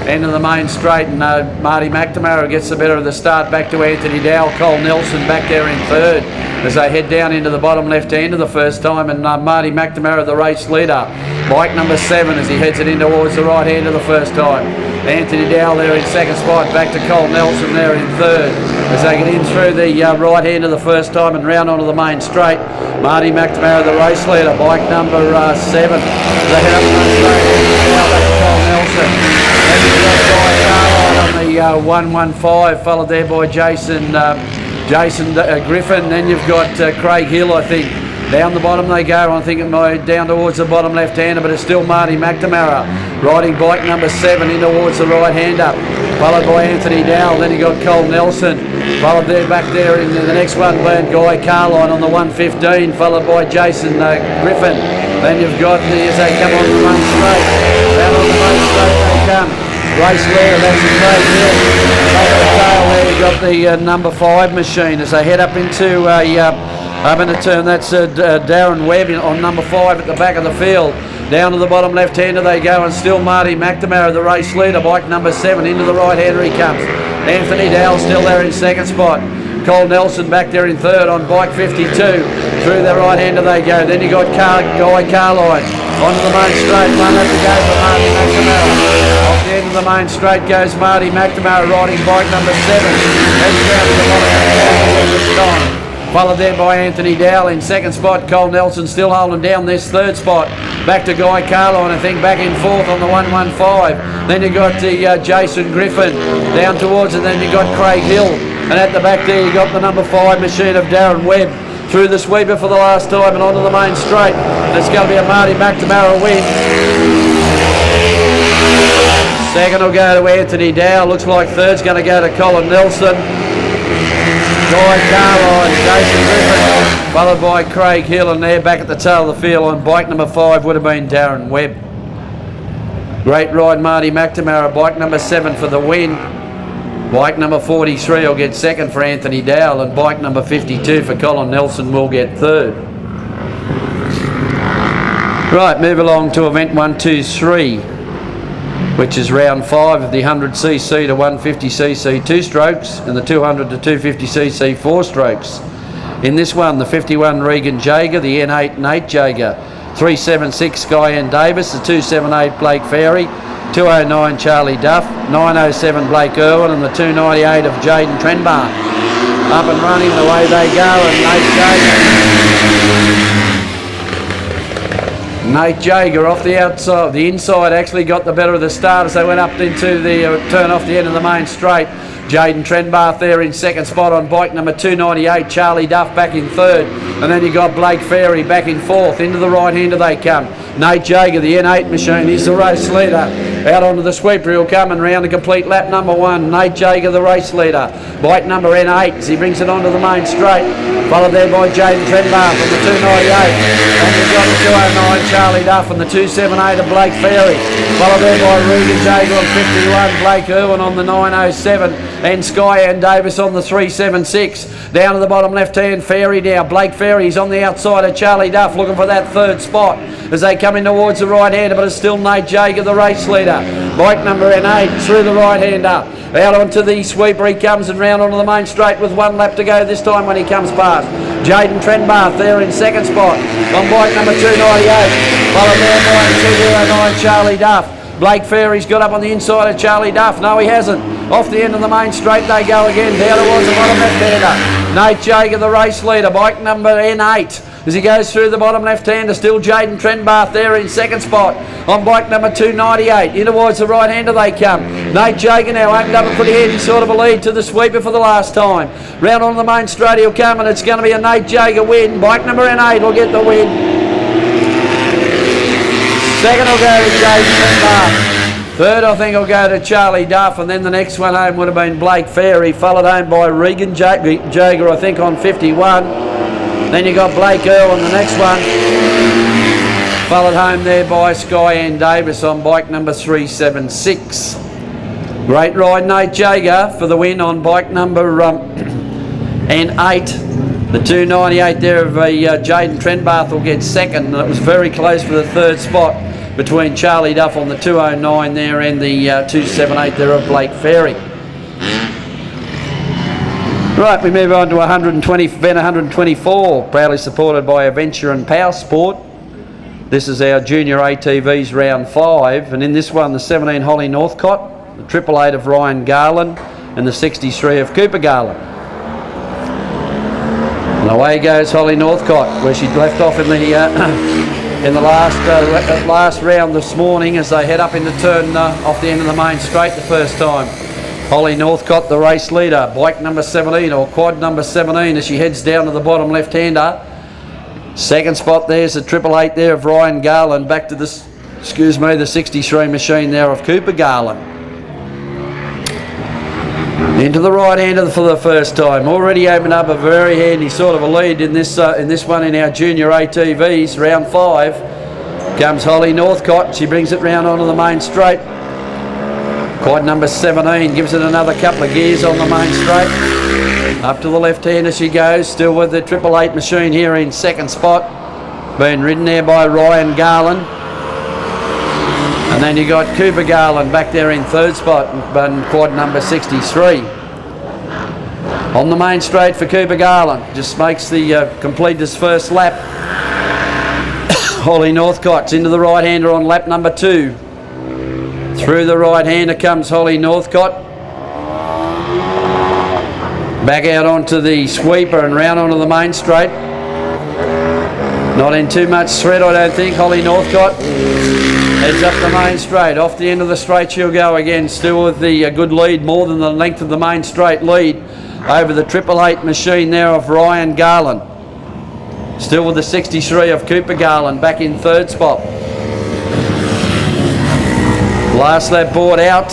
end of the main straight, and Marty McNamara gets the better of the start, back to Anthony Dowell. Cole Nelson back there in third as they head down into the bottom left hand of the first time, and Marty McNamara the race leader. Bike number 7 as he heads it in towards the right hand of the first time. Anthony Dowell there in second spot, back to Cole Nelson there in third as they get in through the right hand of the first time and round onto the main straight. Marty McNamara the race leader, bike number 7. They head up the main straight. Cole Nelson. Then you've got Guy Carline on the 115, followed there by Jason Griffin. Then you've got Craig Hill, I think. Down the bottom they go. I think it might down towards the bottom left-hander, but it's still Marty McNamara riding bike number 7 in towards the right-hander, followed by Anthony Dowell. Then you got Cole Nelson, followed there back there in the next one, Guy Carline on the 115, followed by Jason Griffin. Then you've got as they come on the main straight. Down on the main straight they come. Race leader, that's the Craig Hill. Over the tail there you've got the number 5 machine as they head up into up in the turn. That's Darren Webb on number 5 at the back of the field. Down to the bottom left-hander they go, and still Marty McNamara the race leader, bike number 7 into the right-hander he comes. Anthony Dowell still there in second spot. Cole Nelson back there in third on bike 52. Through the right-hander they go. Then you got Guy Carline onto the main straight. One left to go for Marty McNamara. Off the end of the main straight goes Marty McNamara riding bike number 7. Heads down to the bottom this time. Followed there by Anthony Dowell in second spot. Cole Nelson still holding down this third spot. Back to Guy Carline, I think, back in fourth on the 115. Then you got Jason Griffin down towards it. Then you got Craig Hill. And at the back there you got the number 5 machine of Darren Webb. Through the sweeper for the last time and onto the main straight. It's going to be a Marty McNamara win. Second will go to Anthony Dowell. Looks like third's going to go to Colin Nelson. Guy Carline, Jason Griffin, followed by Craig Hill, and there back at the tail of the field on bike number 5 would have been Darren Webb. Great ride Marty McNamara, bike number 7 for the win. Bike number 43 will get second for Anthony Dowell, and bike number 52 for Colin Nelson will get third. Right, move along to event 1, 2, 3, which is round 5 of the 100cc to 150cc 2 strokes and the 200 to 250cc 4 strokes. In this one, the 51 Regan Jaeger, the N8 Nate Jaeger, 376 Sky N Davis, the 278 Blake Ferry, 209 Charlie Duff, 907 Blake Irwin, and the 298 of Jaden Trenbar. Up and running, the way they go, and Nate Jaeger off the outside, the inside actually got the better of the start as they went up into the turn off the end of the main straight. Jaden Trenbar there in second spot on bike number 298, Charlie Duff back in third, and then you got Blake Ferry back in fourth. Into the right hander they come. Nate Jaeger, the N8 machine, he's the race leader. Out onto the sweeper, he'll come and round a complete lap. Number 1, Nate Jager, the race leader. Bike number N8 as he brings it onto the main straight. Followed there by Jaden Trenbar from the 298. And we've got the 209, Charlie Duff, and the 278 of Blake Ferry. Followed there by Regan Jager on 51, Blake Irwin on the 907, and Skyanne Davis on the 376. Down to the bottom left-hand, Ferry now. Blake Ferry's on the outside of Charlie Duff, looking for that third spot as they come in towards the right-hander, but it's still Nate Jager, the race leader. Bike number N8 through the right-hander. Out onto the sweeper he comes and round onto the main straight with 1 lap to go this time when he comes past. Jaden Trenbarth there in second spot on bike number 298. Followed there by 209, Charlie Duff. Blake Ferry's got up on the inside of Charlie Duff. No, he hasn't. Off the end of the main straight they go again. Down towards the bottom left-hander. Nate Jager, the race leader. Bike number N8. As he goes through the bottom left-hander, still Jaden Trenbarth there in second spot on bike number 298. In towards the right-hander they come. Nate Jager now opened up a pretty handy sort of a lead to the sweeper for the last time. Round on the main straight he'll come, and it's going to be a Nate Jager win. Bike number N8 will get the win. Second will go to Jaden Trenbarth. Third I think will go to Charlie Duff, and then the next one home would have been Blake Ferry, followed home by Regan Jager I think on 51. Then you got Blake Earl on the next one, followed home there by Skyanne Davis on bike number 376. Great ride, Nate Jager for the win on bike number N8. The 298 there of Jaden Trenbarth will get second, and it was very close for the third spot between Charlie Duff on the 209 there and the 278 there of Blake Ferry. Right, we move on to 120, event 124, proudly supported by Adventure and Power Sport. This is our junior ATVs round 5, and in this one the 17 Holly Northcott, the 888 of Ryan Garland, and the 63 of Cooper Garland. And away goes Holly Northcott, where she left off in the last round this morning as they head up into turn off the end of the main straight the first time. Holly Northcott, the race leader, bike number 17 or quad number 17 as she heads down to the bottom left-hander. Second spot there's the 888 there of Ryan Garland, back to the 63 machine there of Cooper Garland. Into the right-hander for the first time. Already opened up a very handy sort of a lead in this one in our junior ATVs, round 5. Comes Holly Northcott. She brings it round onto the main straight. Quad number 17 gives it another couple of gears on the main straight. Up to the left-hander she goes, still with the 888 machine here in second spot. Being ridden there by Ryan Garland. And then you got Cooper Garland back there in third spot, and quad number 63. On the main straight for Cooper Garland, just makes the complete his first lap. Holly Northcott's into the right-hander on lap number 2. Through the right-hander comes Holly Northcott. Back out onto the sweeper and round onto the main straight. Not in too much threat, I don't think. Holly Northcott heads up the main straight. Off the end of the straight she'll go again, still with the good lead, more than the length of the main straight lead over the 888 machine there of Ryan Garland. Still with the 63 of Cooper Garland back in third spot. Last lap board out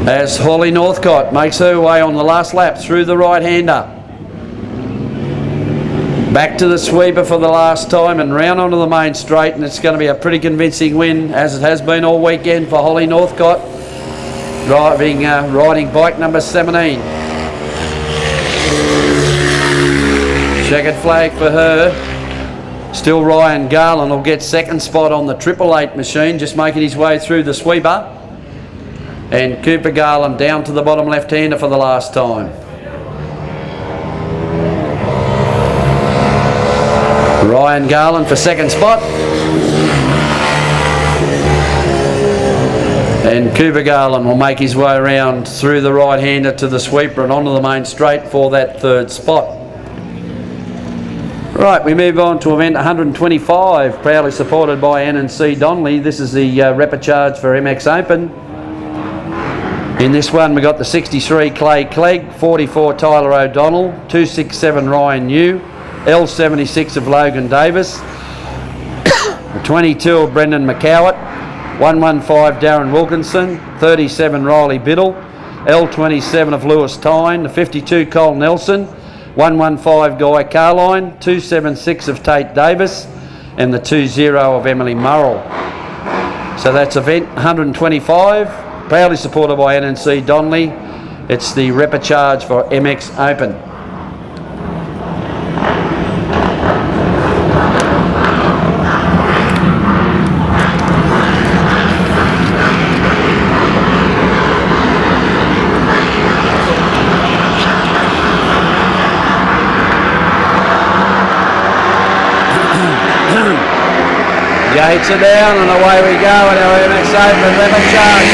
as Holly Northcott makes her way on the last lap through the right-hander. Back to the sweeper for the last time and round onto the main straight, and it's going to be a pretty convincing win, as it has been all weekend for Holly Northcott, riding bike number 17. Checkered flag for her. Still Ryan Garland will get second spot on the 888 machine, just making his way through the sweeper. And Cooper Garland down to the bottom left-hander for the last time. Ryan Garland for second spot. And Cooper Garland will make his way around through the right-hander to the sweeper and onto the main straight for that third spot. Right, we move on to event 125, proudly supported by N&C Donnelly. This is the repecharge for MX Open. In this one we got the 63 Clay Clegg, 44 Tyler O'Donnell, 267 Ryan New, L76 of Logan Davis, the 22 of Brendan McCowett, 115 Darren Wilkinson, 37 Riley Biddle, L27 of Lewis Tyne, the 52 Cole Nelson, 115 Guy Carline, 276 of Tate Davis, and the 20 of Emily Murrell. So that's event 125, proudly supported by NNC Donnelly. It's the repecharge for MX Open. Gates are down and away we go in our MX Open repecharge.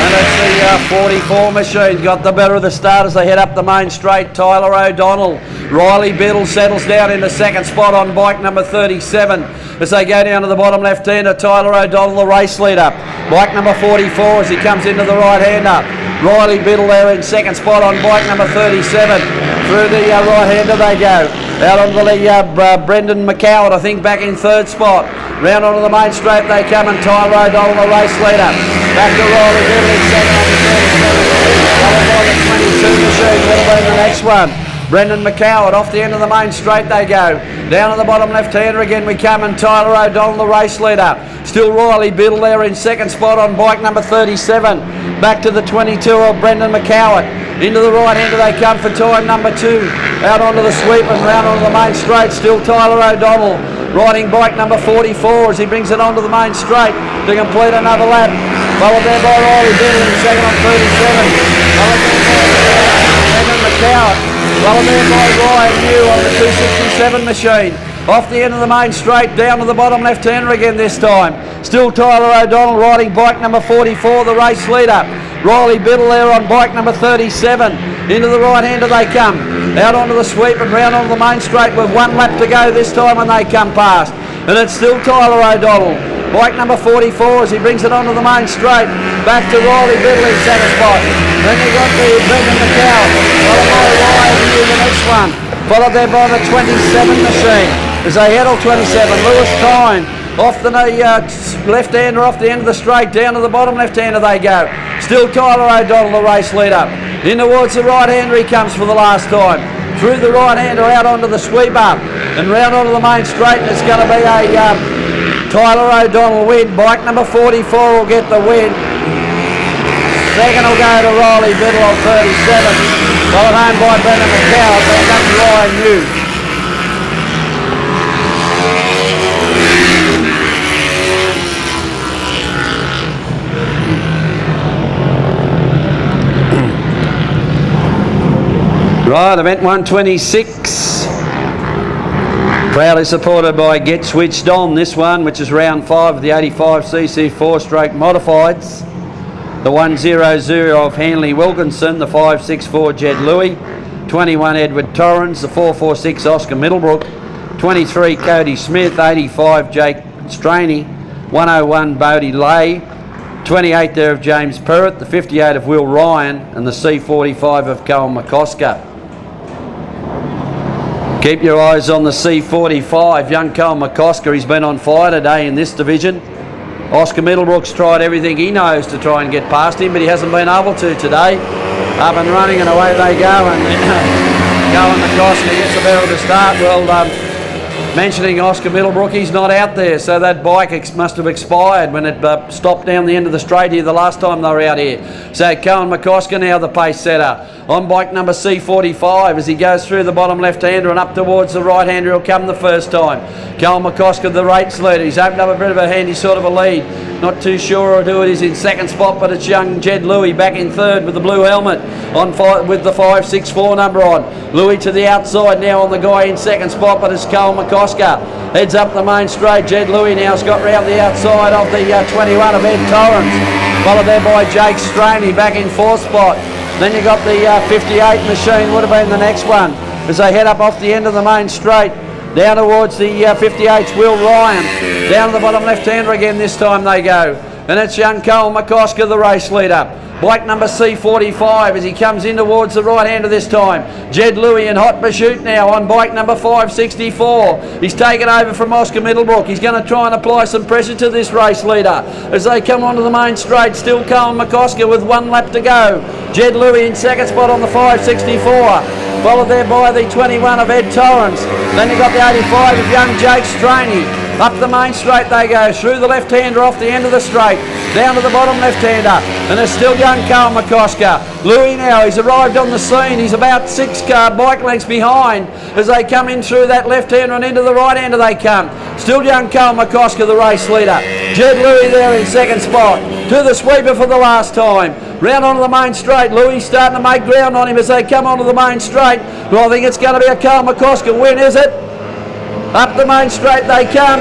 And it's the 44 machine got the better of the start as they head up the main straight. Tyler O'Donnell, Riley Biddle settles down in the second spot on bike number 37 as they go down to the bottom left hander. Tyler O'Donnell, the race leader. Bike number 44 as he comes into the right hander. Riley Biddle there in second spot on bike number 37. Through the right hander they go. Out onto the Brendan McCoward, I think, back in third spot. Round onto the main straight they come, and Tyler O'Donnell, the race leader. Back to Riley Biddle in second on the 37. Followed by the 22 machine, that'll be the next one. Brendan McCoward, off the end of the main straight they go. Down to the bottom left-hander again we come, and Tyler O'Donnell, the race leader. Still Riley Biddle there in second spot on bike number 37. Back to the 22 of Brendan McCoward. Into the right-hander they come for time number 2. Out onto the sweep and round onto the main straight. Still Tyler O'Donnell riding bike number 44 as he brings it onto the main straight to complete another lap. Followed there by Riley Biddle in second on 37. Followed there by Brendan McCoward. Followed there by Ryan New on the 267 machine. Off the end of the main straight, down to the bottom left-hander again this time. Still Tyler O'Donnell riding bike number 44, the race leader. Riley Biddle there on bike number 37. Into the right-hander they come. Out onto the sweep and round onto the main straight with one lap to go this time when they come past. And it's still Tyler O'Donnell. Bike number 44 as he brings it onto the main straight. Back to Riley Biddle in second spot. Then you got the Brendan McCoward. Followed by Ryan New, the next one. Followed there by the 27 machine. As they head all 27, Lewis Tyne off the left-hander off the end of the straight, down to the bottom left-hander they go. Still Tyler O'Donnell, the race leader. In towards the right-hander he comes for the last time. Through the right-hander out onto the sweep up and round onto the main straight, and it's going to be a Tyler O'Donnell win. Bike number 44 will get the win. Second will go to Riley Biddle on 37. Followed home by Brendan McCoward, then up to Ryan New. Right, event 126. Proudly supported by Get Switched On, this one, which is round 5 of the 85cc 4-stroke modifieds. The 100 of Hanley Wilkinson, the 564 Jed Louis, 21 Edward Torrens, the 446 Oscar Middlebrook, 23 Cody Smith, 85 Jake Straney, 101 Bodie Lay, 28 there of James Perrott, the 58 of Will Ryan, and the C45 of Cole McCosker. Keep your eyes on the C45, young Cole McCosker. He's been on fire today in this division. Oscar Middlebrook's tried everything he knows to try and get past him, but he hasn't been able to today. Up and running and away they go, and Cole McCosker gets a better of the start. Well, mentioning Oscar Middlebrook, he's not out there, so that bike must have expired when it stopped down the end of the straight here the last time they were out here. So Cohen McCosker now the pace setter on bike number C45 as he goes through the bottom left-hander and up towards the right-hander. He'll come the first time. Cohen McCosker, the race leader. He's opened up a bit of a handy sort of a lead. Not too sure who it is in second spot, but it's young Jed Louis back in third with the blue helmet on with the 564 number on. Louis to the outside now on the guy in second spot, but it's Cole McCosker. Heads up the main straight. Jed Louis now's got round the outside of the 21 of Ed Torrens. Followed there by Jake Straney back in fourth spot. Then you got the 58 machine, would have been the next one, as they head up off the end of the main straight. Down towards the 58's Will Ryan. Down to the bottom left-hander again this time they go. And it's young Cole McCosker, the race leader. bike number C45 as he comes in towards the right hander this time. Jed Louis in hot pursuit now on bike number 564. He's taken over from Oscar Middlebrook. He's going to try and apply some pressure to this race leader as they come onto the main straight. Still Colin McCosker with 1 lap to go. Jed Louis in second spot on the 564. Followed there by the 21 of Ed Torrance. Then you've got the 85 of young Jake Straney. Up the main straight they go, through the left-hander off the end of the straight, down to the bottom left-hander, and there's still young Carl McCosker. Louis now, he's arrived on the scene, he's about 6 bike lengths behind as they come in through that left-hander and into the right-hander they come. Still young Carl McCosker, the race leader. Jed Louis there in second spot, to the sweeper for the last time. Round onto the main straight, Louis starting to make ground on him as they come onto the main straight. Well, I think it's going to be a Carl McCosker win, is it? Up the main straight they come.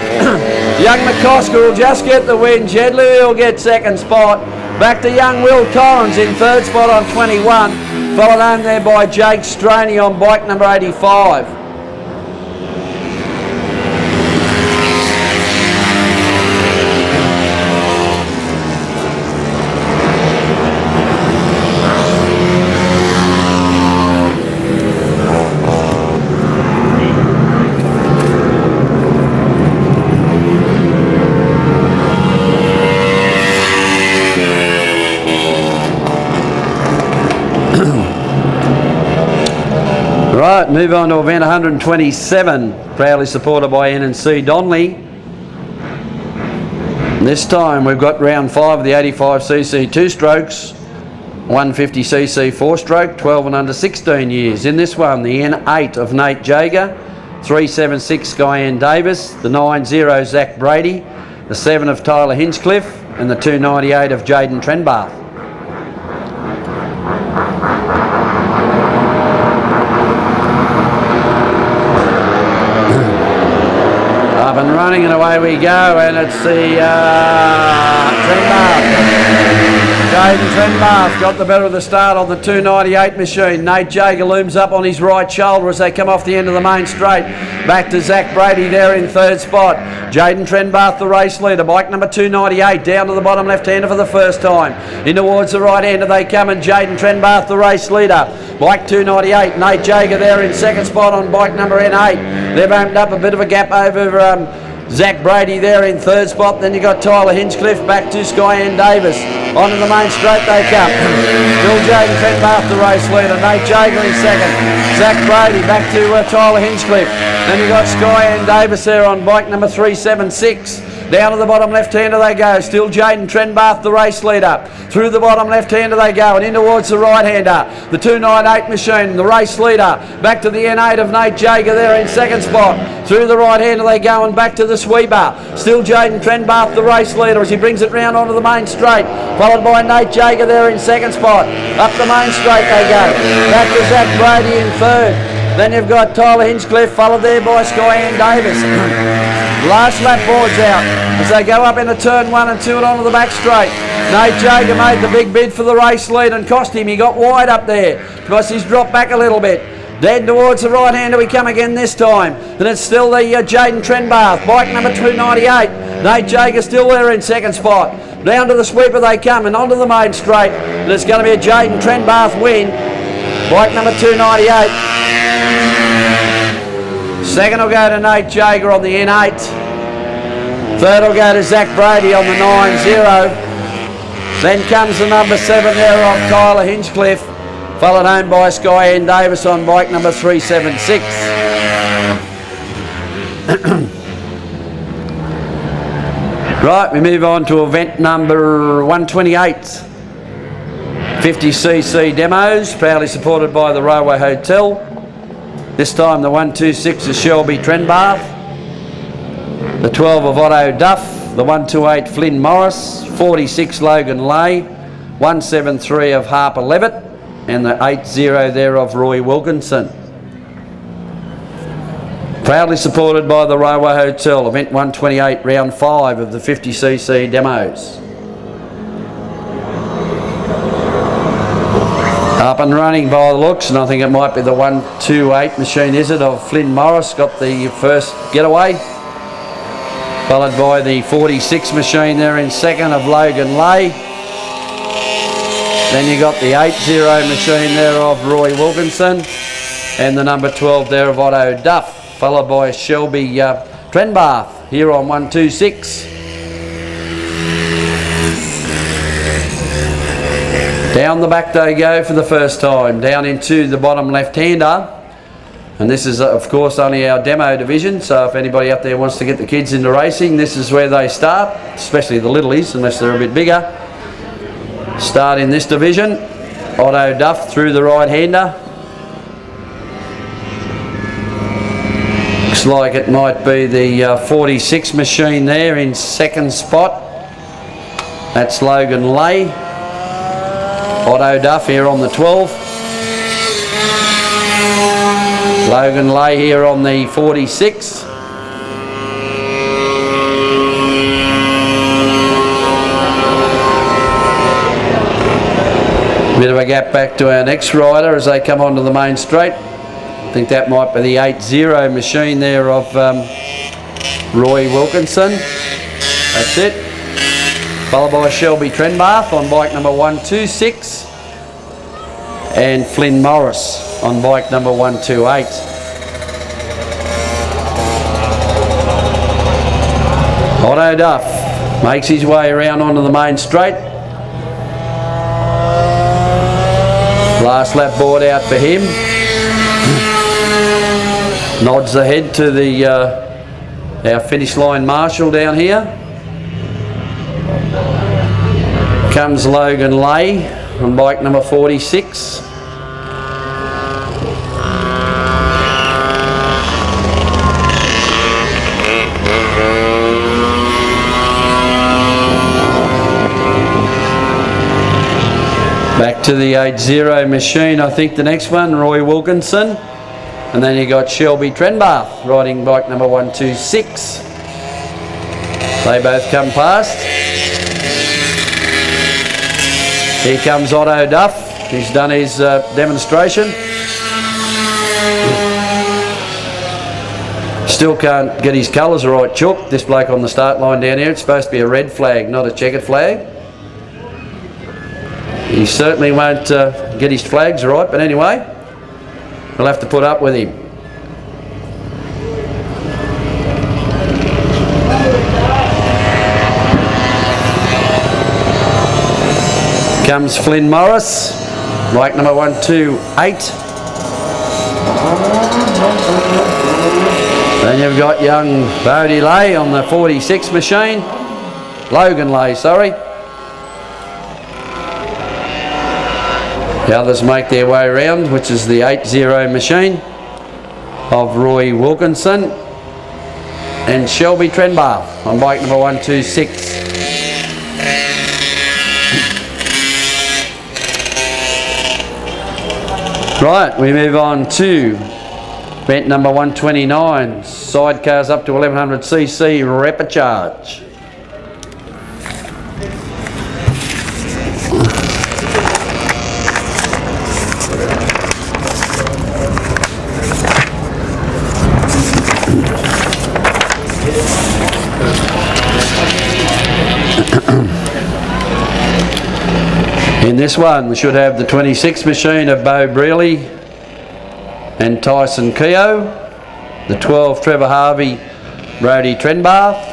Young McCosker will just get the win. Jed Louis will get second spot. Back to young Will Torrance in third spot on 21. Followed home there by Jake Straney on bike number 85. Right, move on to event 127, proudly supported by N&C Donley. This time we've got round 5 of the 85cc 2-strokes, 150cc 4-stroke, 12 and under 16 years. In this one, the N8 of Nate Jager, 376 Skyanne Davis, the 90 Zach Brady, the 7 of Tyler Hinchcliffe, and the 298 of Jaden Trenbath. Up and running and away we go, and it's the Trenbath. Jaden Trenbath got the better of the start on the 298 machine. Nate Jager looms up on his right shoulder as they come off the end of the main straight. Back to Zach Brady there in third spot. Jaden Trenbath, the race leader. Bike number 298 down to the bottom left-hander for the first time. In towards the right-hander they come, and Jaden Trenbath, the race leader. Bike 298, Nate Jager there in second spot on bike number N8. They've opened up a bit of a gap over Zach Brady there in third spot. Then you got Tyler Hinchcliffe back to Skyanne Davis. Onto the main straight they come. Still Jaden Trenbath, the race leader. Nate Jager in second. Zach Brady back to Tyler Hinchcliffe. Then you got Skyanne Davis there on bike number 376. Down to the bottom left-hander they go. Still Jaden Trenbath, the race leader. Through the bottom left-hander they go and in towards the right-hander. The 298 machine, the race leader. Back to the N8 of Nate Jager there in second spot. Through the right-hander they go and back to the sweeper. Still Jaden Trenbath, the race leader, as he brings it round onto the main straight. Followed by Nate Jager there in second spot. Up the main straight they go. Back to Zach Brady in third. Then you've got Tyler Hinchcliffe, followed there by Skyanne Davis. Last lap boards out as they go up into turn 1 and 2 and onto the back straight. Nate Jager made the big bid for the race lead and cost him. He got wide up there because he's dropped back a little bit. Then towards the right-hander we come again this time. And it's still the Jaden Trenbath, bike number 298. Nate Jager still there in second spot. Down to the sweeper they come and onto the main straight. And it's going to be a Jaden Trenbath win. Bike number 298. Second will go to Nate Jager on the N8. Third will go to Zach Brady on the 90. Then comes the number 7 there of Tyler Hinchcliffe, followed home by Skyanne Davis on bike number 376. Right, we move on to event number 128. 50cc demos, proudly supported by the Railway Hotel. This time the 126 is Shelby Trenbath, the 12 of Otto Duff, the 128 Flynn Morris, 46 Logan Lay, 173 of Harper Levitt, and the 80 there of Roy Wilkinson. Proudly supported by the Railway Hotel, event 128, round 5 of the 50cc demos. Up and running by the looks, and I think it might be the 128 machine, is it, of Flynn Morris, got the first getaway. Followed by the 46 machine there in second of Logan Lay. Then you got the 8-0 machine there of Roy Wilkinson, and the number 12 there of Otto Duff, followed by Shelby Trenbath here on 126. Down the back they go for the first time, down into the bottom left-hander. And this is of course only our demo division, so if anybody up there wants to get the kids into racing, this is where they start, especially the littlies unless they're a bit bigger. Start in this division. Otto Duff through the right-hander. Looks like it might be the 46 machine there in second spot. That's Logan Lay. Otto Duff here on the 12. Logan Lay here on the 46. Bit of a gap back to our next rider as they come onto the main straight. I think that might be the 8-0 machine there of Roy Wilkinson. That's it. Followed by Shelby Trenbath on bike number 126. And Flynn Morris on bike number 128. Otto Duff makes his way around onto the main straight. Last lap board out for him. Nods the head to the our finish line marshal down here. Comes Logan Lay on bike number 46. Back to the 8-0 machine, I think the next one, Roy Wilkinson. And then you got Shelby Trenbath riding bike number 126. They both come past. Here comes Otto Duff. He's done his demonstration. Still can't get his colours right, Chook. This bloke on the start line down here, it's supposed to be a red flag, not a checkered flag. He certainly won't get his flags right, but anyway, we'll have to put up with him. Comes Flynn Morris, bike number 128. Then you've got young Bodie Lay on the 46 machine. Logan Lay, sorry. The others make their way around, which is the 8-0 machine of Roy Wilkinson and Shelby Trenbath on bike number 126. Right, we move on to event number 129, sidecars up to 1100cc Repicharge. In this one we should have the 26 machine of Bo Brearley and Tyson Keogh, the 12 Trevor Harvey, Brodie Trenbath,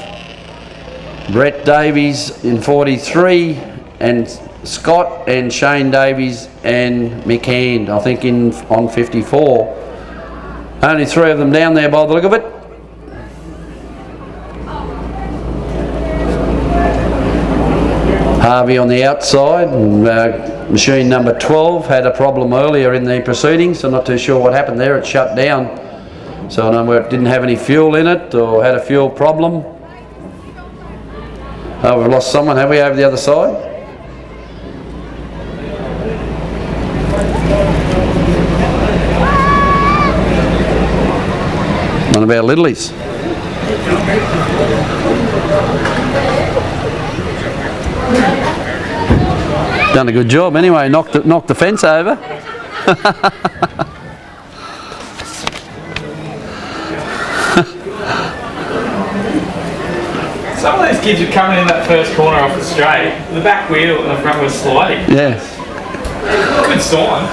Brett Davies in 43 and Scott and Shane Davies and McHand, I think on 54. Only three of them down there by the look of it. Harvey on the outside, and machine number 12 had a problem earlier in the proceedings. I'm not too sure what happened there, it shut down. So I don't know whether it didn't have any fuel in it or had a fuel problem. Oh, we've lost someone, have we, over the other side? One of our littlies. Done a good job anyway, knocked the fence over. Some of those kids were coming in that first corner off the straight, the back wheel and the front was sliding. Yeah. Good sign.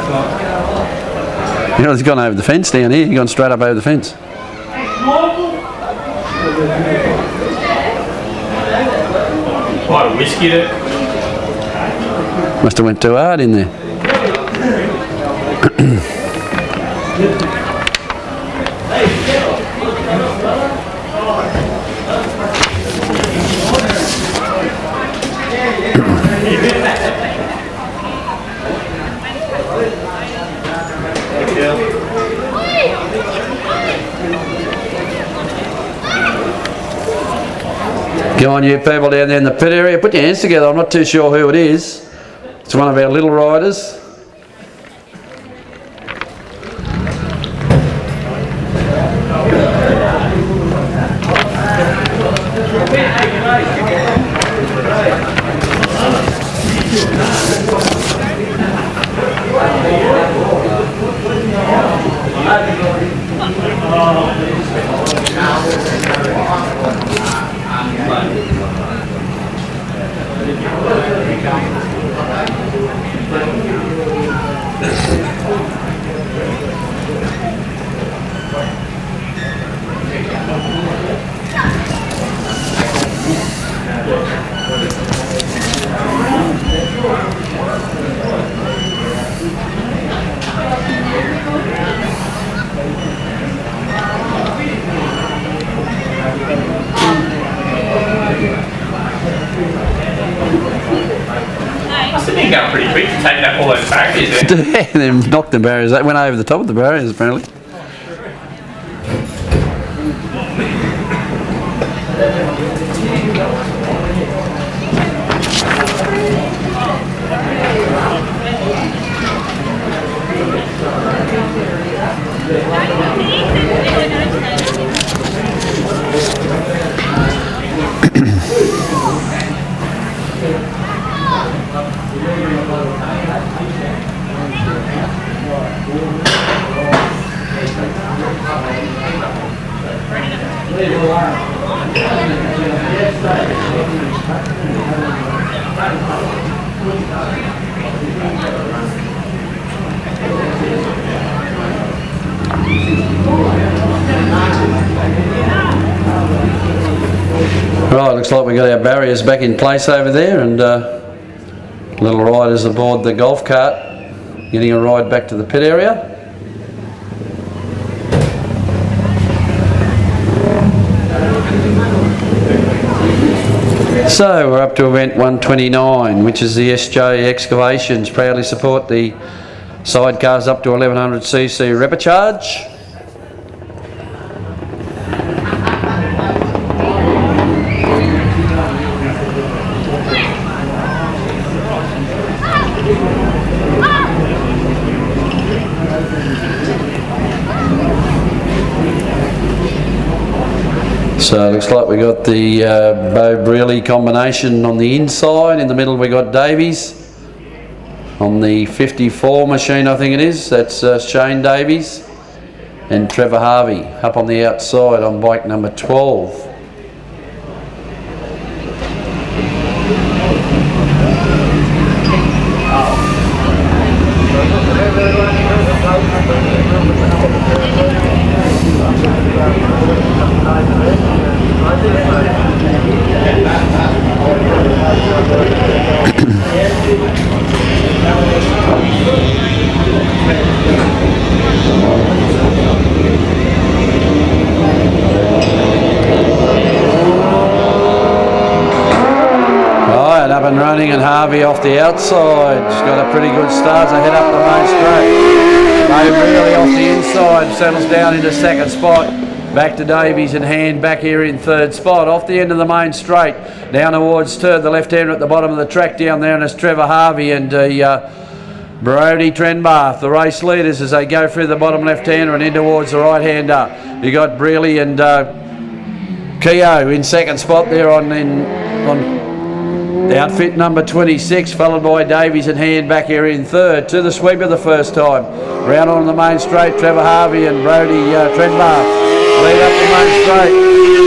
You know, he's gone over the fence down here. He's gone straight up over the fence. Might have whiskied it. Must have went too hard in there. Come on, you people down there in the pit area, put your hands together. I'm not too sure who it is. It's one of our little riders. Must have been going pretty quick to take that all those barriers there. They knocked the barriers. They went over the top of the barriers apparently. Right, looks like we got our barriers back in place over there, and little riders aboard the golf cart getting a ride back to the pit area. So we're up to event 129, which is the SJ Excavations. Proudly support the sidecars up to 1100cc repecharge. So it looks like we got the Bo Brearley combination on the inside. In the middle we got Davies. On the 54 machine I think it is, that's Shane Davies. And Trevor Harvey up on the outside on bike number 12. Up and running, and Harvey off the outside. She's got a pretty good start to head up the main straight. Bo Brearley off the inside, settles down into second spot. Back to Davies and Hand back here in third spot. Off the end of the main straight, down towards turn, the left-hander at the bottom of the track down there, and it's Trevor Harvey and Brodie Trenbarth, the race leaders, as they go through the bottom left-hander and in towards the right-hander. You got Brearley and Keogh in second spot there on the outfit number 26, followed by Davies and Hand back here in third. To the sweeper the first time. Round on the main straight, Trevor Harvey and Brodie Trenbarth lead up the main straight.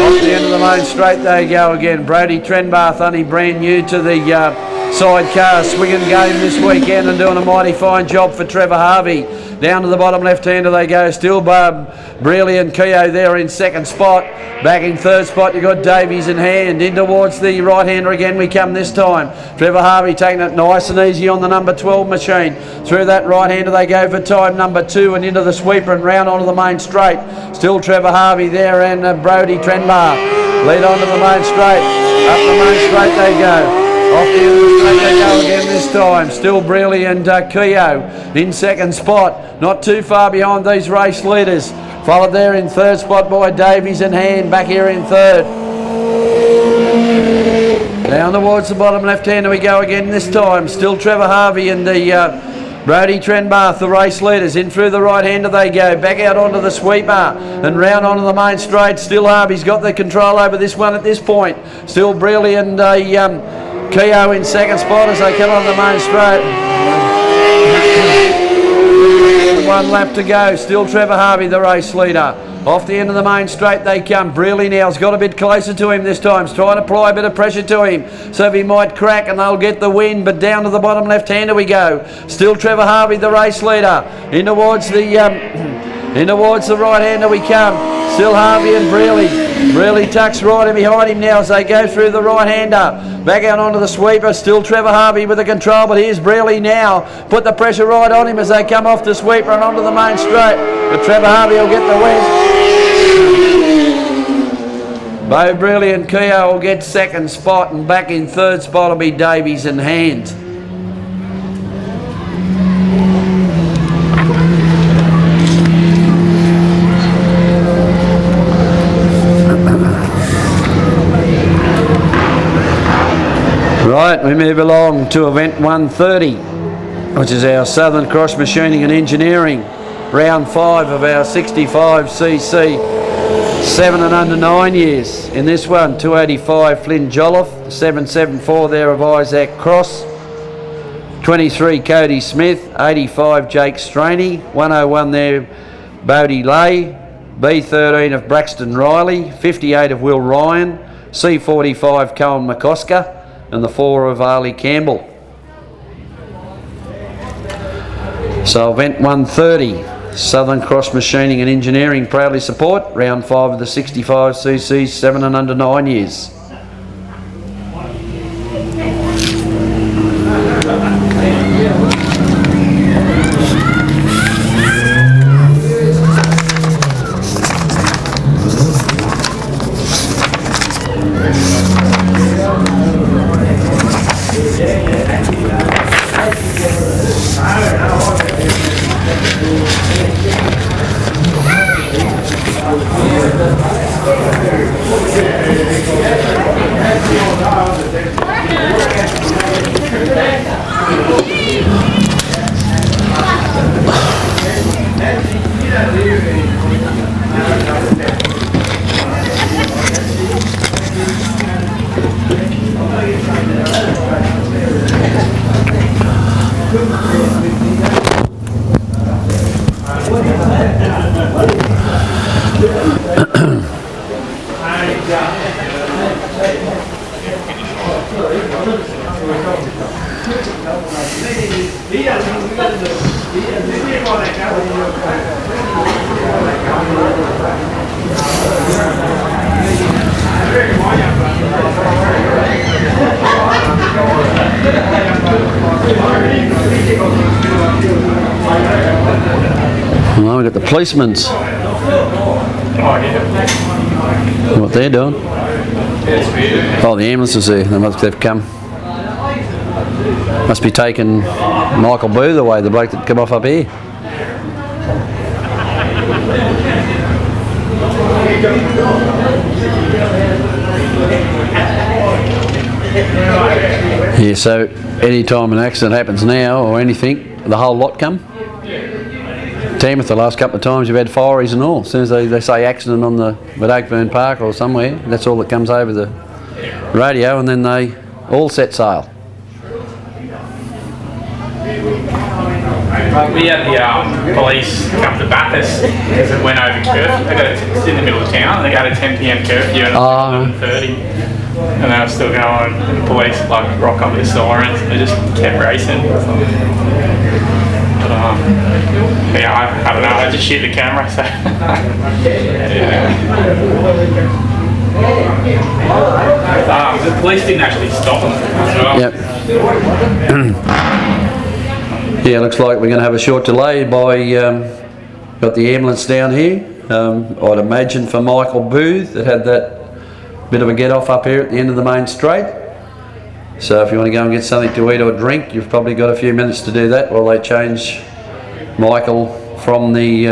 Off the end of the main straight they go again. Brodie Trenbarth, only brand new to the Sidecar swinging game this weekend and doing a mighty fine job for Trevor Harvey. Down to the bottom left-hander they go. Still Brearley and Keogh there in second spot. Back in third spot you've got Davies in hand. In towards the right-hander again we come this time. Trevor Harvey taking it nice and easy on the number 12 machine. Through that right-hander they go for time number 2 and into the sweeper and round onto the main straight. Still Trevor Harvey there and Brodie Trenbar. Lead onto the main straight. Up the main straight they go. Off the end of the straight they go again this time. Still Brearley and Keogh in second spot. Not too far behind these race leaders. Followed there in third spot by Davies in hand. Back here in third. Down towards the bottom left-hander we go again this time. Still Trevor Harvey and the Brodie Trenbar, the race leaders. In through the right-hander they go. Back out onto the sweeper and round onto the main straight. Still Harvey's got the control over this one at this point. Still Brearley and Keogh in second spot as they come on the main straight. 1 lap to go. Still Trevor Harvey, the race leader. Off the end of the main straight they come. Brearley now's got a bit closer to him this time. He's trying to apply a bit of pressure to him. So if he might crack and they'll get the win. But down to the bottom left-hander we go. Still Trevor Harvey, the race leader. In towards the right-hander we come. Still Harvey and Brearley. Brearley tucks right in behind him now as they go through the right-hander. Back out onto the sweeper. Still Trevor Harvey with the control, but here's Brearley now. Put the pressure right on him as they come off the sweeper and onto the main straight. But Trevor Harvey will get the win. Bo Brearley and Keogh will get second spot, and back in third spot will be Davies in hand. Right, we move along to event 130, which is our Southern Cross Machining and Engineering, round 5 of our 65cc 7 and under 9 years. In this one, 285 Flynn Jolliffe, 774 there of Isaac Cross, 23 Cody Smith, 85 Jake Straney, 101 there Bodie Lay, B13 of Braxton Riley, 58 of Will Ryan, C45 Colin McCosker, and the 4 of Arlie Campbell. So event 130, Southern Cross Machining and Engineering proudly support round 5 of the 65cc 7 and under 9 years. Well, we've got the policemen's. What they're doing? Oh, the ambulance is there. They've come. Must be taking Michael Booth away, the bloke that come off up here. Yeah, so any time an accident happens now or anything, the whole lot come. Tamworth, the last couple of times you've had fireys and all. As soon as they say accident on the at Oakburn Park or somewhere, that's all that comes over the radio, and then they all set sail. We had the police come to Bathurst because it went over curfew. They got it's in the middle of town. They got a 10 p.m. curfew at 11:30, and they were still going. And the police like rock up with sirens. They just kept racing. But yeah, I don't know. I just shoot the camera, so yeah. The police didn't actually stop them as well. Yep. Yeah, looks like we're going to have a short delay by, got the ambulance down here. I'd imagine for Michael Booth that had that bit of a get off up here at the end of the main straight. So if you want to go and get something to eat or drink, you've probably got a few minutes to do that while they change Michael from the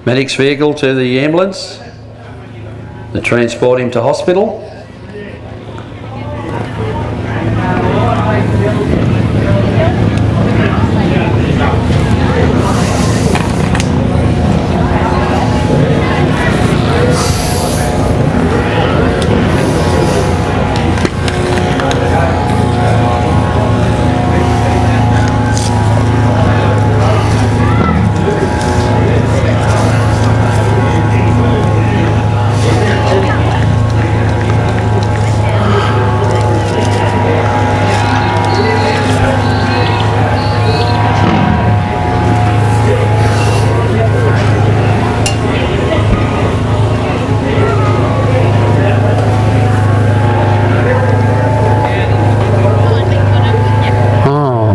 medic's vehicle to the ambulance to transport him to hospital.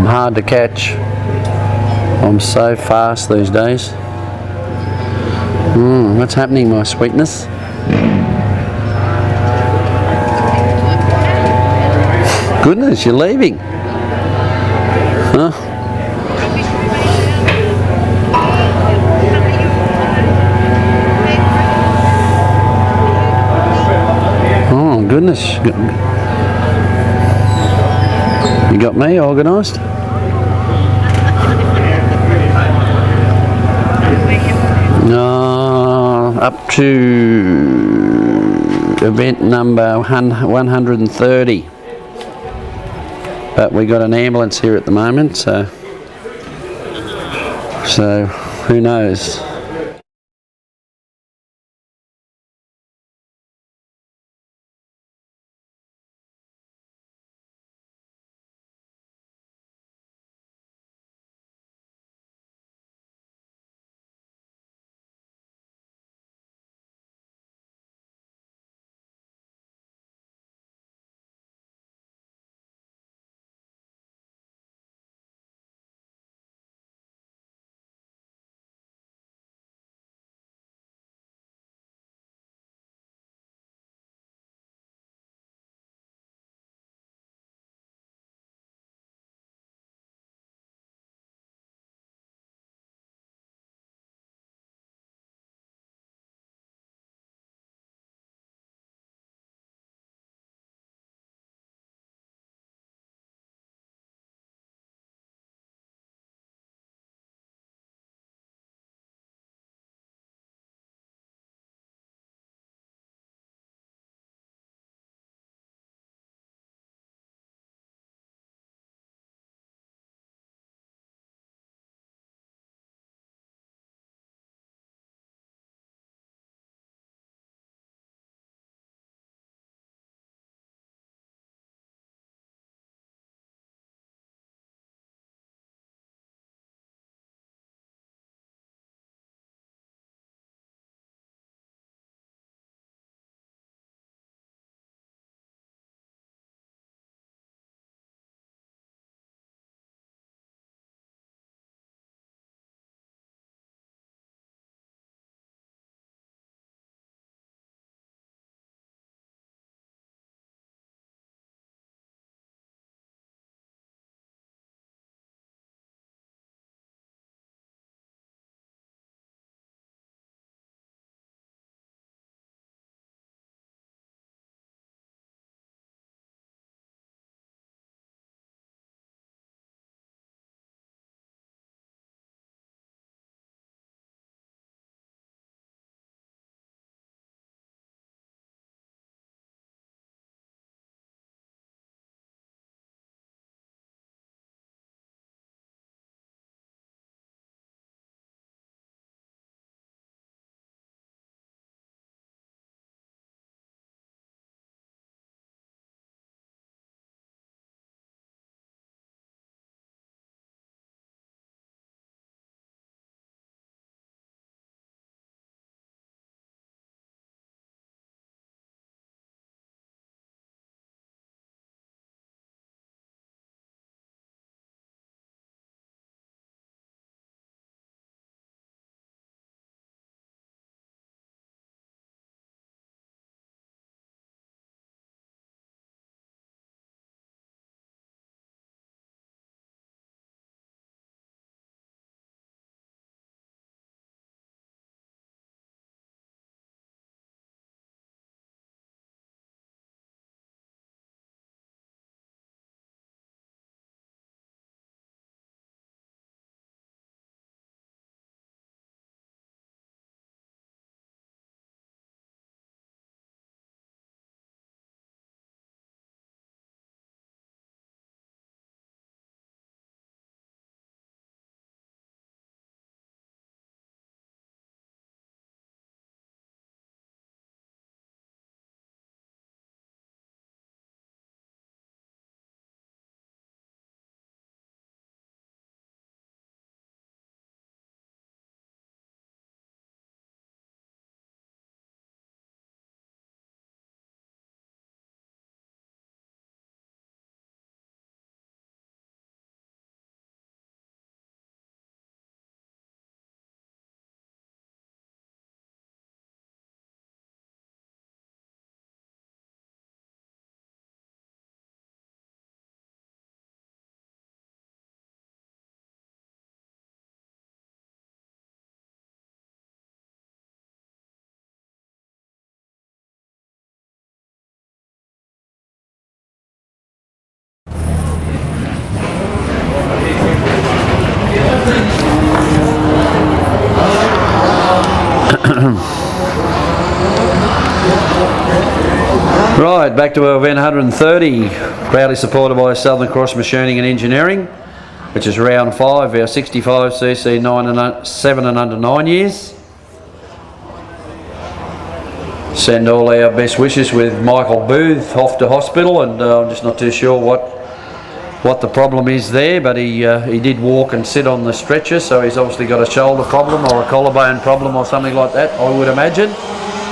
Hard to catch. I'm so fast these days. What's happening, my sweetness? Goodness, you're leaving. Huh? Oh, goodness. You got me organised? Up to event number 130. But we got an ambulance here at the moment, so who knows. Right, back to our event 130, proudly supported by Southern Cross Machining and Engineering, which is round 5, our 65cc 7 and under 9 years. Send all our best wishes with Michael Booth off to hospital, and I'm just not too sure what the problem is there, but he did walk and sit on the stretcher, so he's obviously got a shoulder problem or a collarbone problem or something like that, I would imagine.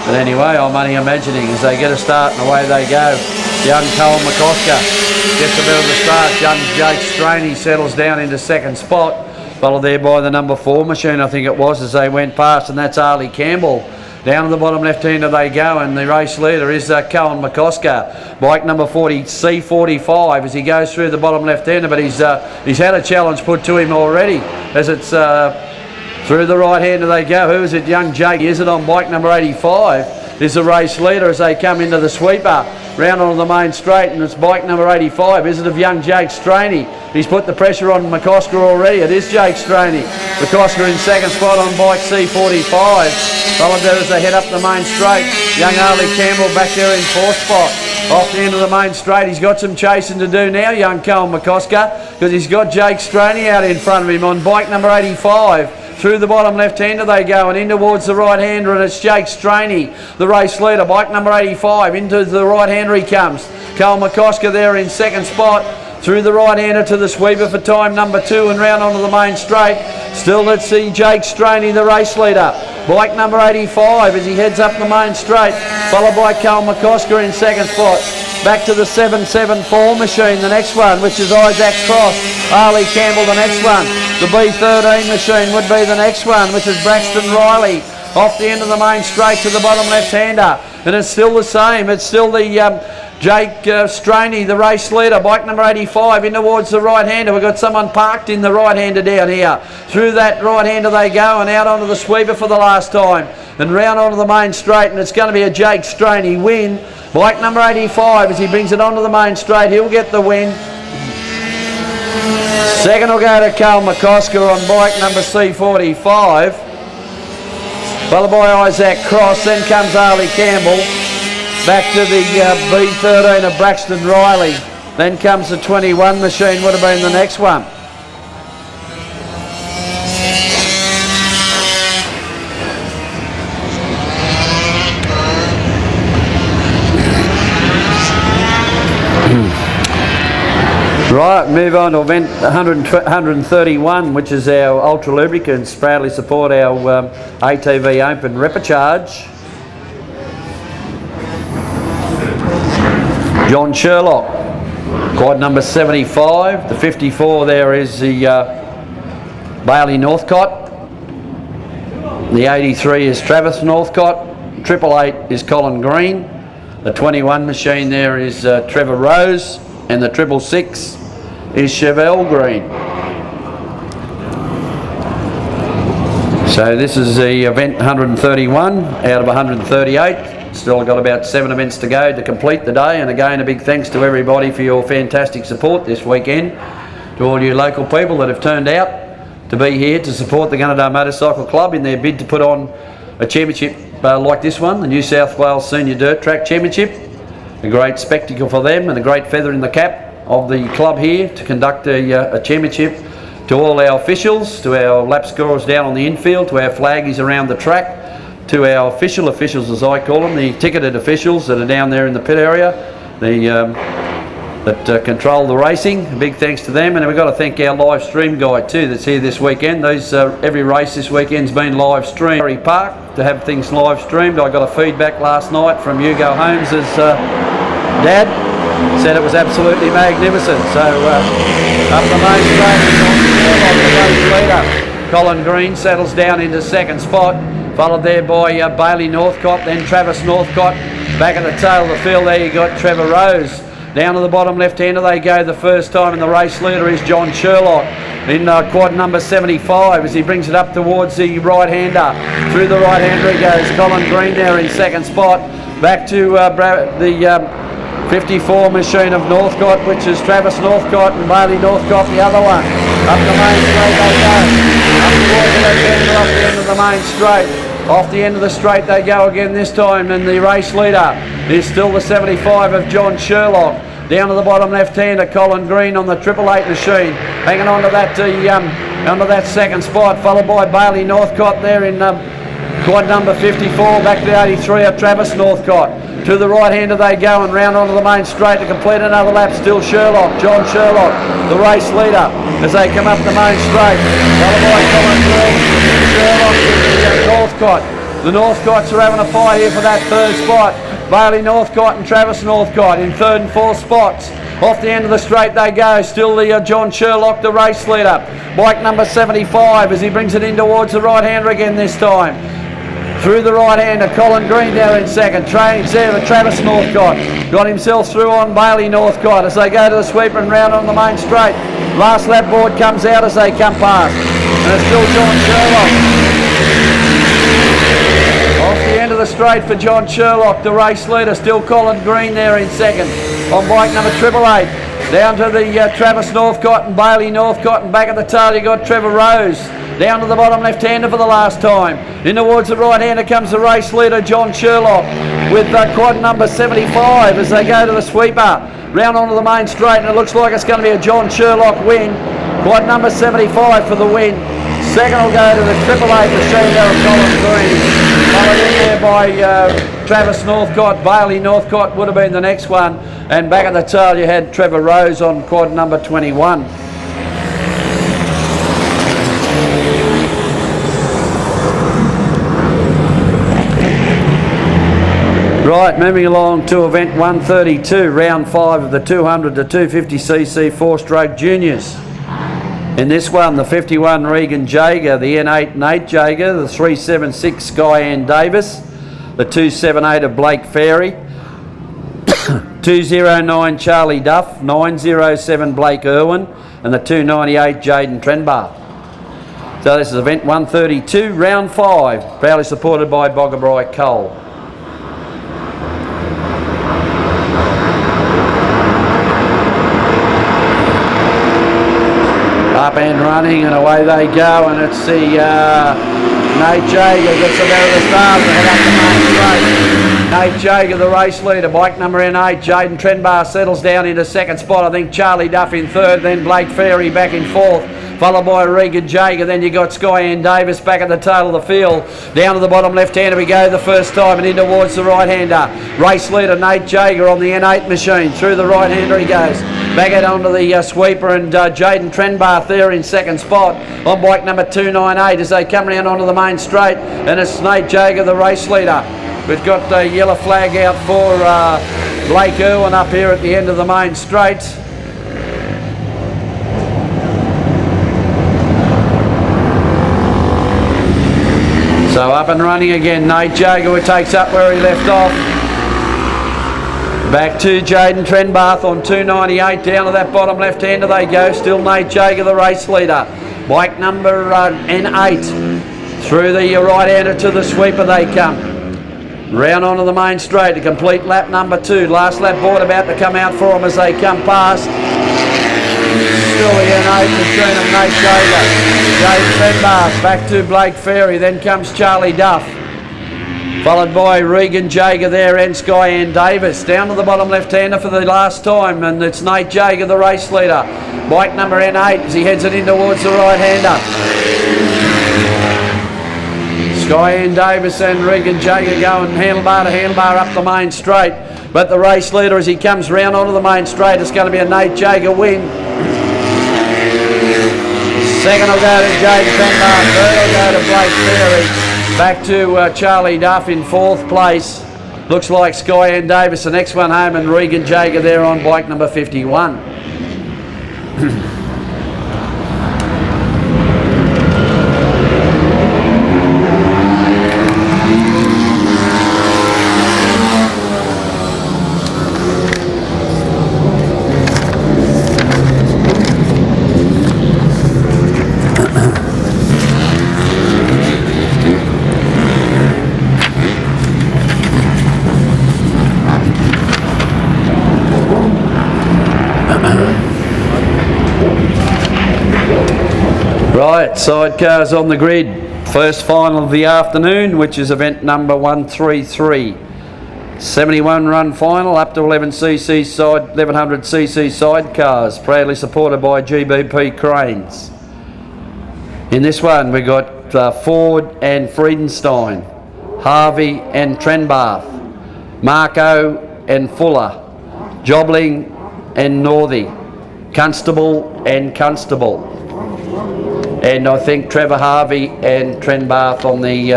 But anyway, I'm only imagining as they get a start and away they go. Young Cole McCosker gets a bit of a start. Young Jake Straney settles down into second spot, followed there by the number 4 machine, I think it was, as they went past, and that's Arlie Campbell. Down to the bottom left-hander they go, and the race leader is Cohen McCosker. Bike number 40, C45, as he goes through the bottom left-hander, but he's had a challenge put to him already, as it's through the right-hander they go. Who is it? Young Jake, is it, on bike number 85? Is the race leader as they come into the sweeper. Round onto the main straight, and it's bike number 85. Is it of young Jake Straney? He's put the pressure on McCosker already. It is Jake Straney. McCosker in second spot on bike C45. Followed there as they head up the main straight. Young Arlie Campbell back there in 4th spot. Off the end of the main straight. He's got some chasing to do now, young Cole McCosker, because he's got Jake Straney out in front of him on bike number 85. Through the bottom left-hander they go, and in towards the right-hander, and it's Jake Straney, the race leader, bike number 85. Into the right-hander he comes. Cole McCosker there in second spot. Through the right-hander to the sweeper for time number 2, and round onto the main straight. Still, let's see Jake Straney, the race leader. Bike number 85 as he heads up the main straight, followed by Cole McCosker in second spot. Back to the 774 machine, the next one, which is Isaac Cross. Arlie Campbell, the next one. The B13 machine would be the next one, which is Braxton Riley. Off the end of the main straight to the bottom left-hander. And it's still the same. It's still the Jake Straney, the race leader, bike number 85, in towards the right-hander. We've got someone parked in the right-hander down here. Through that right-hander they go, and out onto the sweeper for the last time. And round onto the main straight, and it's going to be a Jake Straney win. Bike number 85, as he brings it onto the main straight, he'll get the win. Second will go to Cole McCosker on bike number C45. Followed by Isaac Cross, then comes Arlie Campbell. Back to the B13 of Braxton Riley. Then comes the 21 machine, would have been the next one. Right, move on to event 131, which is our Ultra Lubricants, proudly support our ATV Open Repecharge. John Sherlock, quad number 75. The 54 there is the Bailey Northcott. The 83 is Travis Northcott. 888 is Colin Green. The 21 machine there is Trevor Rose. And the 666 is Chevelle Green. So this is the event 131 out of 138. Still got about 7 events to go to complete the day, and again a big thanks to everybody for your fantastic support this weekend. To all you local people that have turned out to be here to support the Gunnedah Motorcycle Club in their bid to put on a championship like this one, the New South Wales Senior Dirt Track Championship. A great spectacle for them and a great feather in the cap of the club here to conduct a championship. To all our officials, to our lap scorers down on the infield, to our flaggies around the track, to our officials as I call them, the ticketed officials that are down there in the pit area, that control the racing. A big thanks to them, and we've got to thank our live stream guy too that's here this weekend. Every race this weekend's been live streamed. Murray Park to have things live streamed. I got a feedback last night from Hugo Holmes's dad, said it was absolutely magnificent. So up the main straight, the leader Colin Green settles down into second spot, followed there by Bailey Northcott, then Travis Northcott. Back at the tail of the field there you got Trevor Rose. Down to the bottom left-hander they go the first time, and the race leader is John Sherlock in quad number 75 as he brings it up towards the right-hander. Through the right-hander he goes. Colin Green there in second spot. Back to the 54 machine of Northcott, which is Travis Northcott, and Bailey Northcott the other one. Up the main straight they go. Up towards the left-hander off the end of the main straight. Off the end of the straight they go again this time, and the race leader is still the 75 of John Sherlock. Down to the bottom left-hander, Colin Green on the 888 machine, hanging on to that under that second spot, followed by Bailey Northcott there in quad number 54, back to the 83 of Travis Northcott. To the right-hander they go and round onto the main straight to complete another lap. Still Sherlock, John Sherlock, the race leader as they come up the main straight. Followed by Colin Green, Sherlock to Northcott. The Northcotts are having a fight here for that third spot. Bailey Northcott and Travis Northcott in third and fourth spots. Off the end of the straight they go. Still the John Sherlock, the race leader. Bike number 75 as he brings it in towards the right-hander again this time. Through the right-hander, Colin Green down in second. Trains there for Travis Northcott. Got himself through on Bailey Northcott as they go to the sweeper and round on the main straight. Last lap board comes out as they come past. And it's still John Sherlock. Off the end of the straight for John Sherlock, the race leader. Still Colin Green there in second. On bike number 888. Down to the Travis Northcott and Bailey Northcott, and back at the tail you got Trevor Rose. Down to the bottom left-hander for the last time. In towards the right-hander comes the race leader, John Sherlock, with quad number 75 as they go to the sweeper. Round onto the main straight, and it looks like it's going to be a John Sherlock win. Quad number 75 for the win. Second will go to the 888 machine there of Colin Green. Followed in there by Travis Northcott. Bailey Northcott would have been the next one. And back at the tail you had Trevor Rose on quad number 21. Right, moving along to event 132, round 5 of the 200 to 250cc 4-stroke juniors. In this one, the 51 Regan Jaeger, the N8 Nate Jaeger, the 376 Skyanne Davis, the 278 of Blake Ferry, 209 Charlie Duff, 907 Blake Irwin, and the 298 Jaden Trenbar. So this is event 132, round 5, proudly supported by Boggabri Coal. Up and running, and away they go, and it's the Nate Jaeger gets them out of the start and head up the main straight. Nate Jaeger, the race leader, bike number N8. Jaden Trenbar settles down into second spot. I think Charlie Duff in third, then Blake Ferry back in fourth, followed by Regan Jaeger. Then you got Skyanne Davis back at the tail of the field. Down to the bottom left-hander we go the first time, and in towards the right-hander. Race leader Nate Jaeger on the N8 machine. Through the right-hander he goes. Back out onto the sweeper, and Jaden Trenbar there in second spot on bike number 298 as they come round onto the main straight, and it's Nate Jaeger, the race leader. We've got the yellow flag out for Blake Irwin up here at the end of the main straight. So up and running again, Nate Jaeger, who takes up where he left off. Back to Jaden Trenbarth on 298, down to that bottom left-hander they go. Still Nate Jaeger, the race leader. Bike number N8. Through the right-hander to the sweeper they come. Round onto the main straight to complete lap number 2. Last lap board about to come out for them as they come past. Still the N8 machine of Nate Jaeger. Jaden Trenbarth back to Blake Ferry, then comes Charlie Duff. Followed by Regan Jaeger there and Skyanne Davis. Down to the bottom left-hander for the last time, and it's Nate Jaeger, the race leader. Bike number N8 as he heads it in towards the right-hander. Skyanne Davis and Regan Jaeger going handlebar to handlebar up the main straight. But the race leader, as he comes round onto the main straight, it's going to be a Nate Jaeger win. Second will go to Jaden Trenbar. Third will go to Blake Ferry. Back to Charlie Duff in fourth place. Looks like Skyanne Davis, the next one home, and Regan Jaeger there on bike number 51. Right, Sidecars on the grid. First final of the afternoon, which is event number 133. 71 run final up to 1100cc sidecars, proudly supported by GBP Cranes. In this one we got Ford and Friedenstein, Harvey and Trenbath, Marco and Fuller, Jobling and Northey, Constable and Constable. And I think Trevor Harvey and Trenbath on the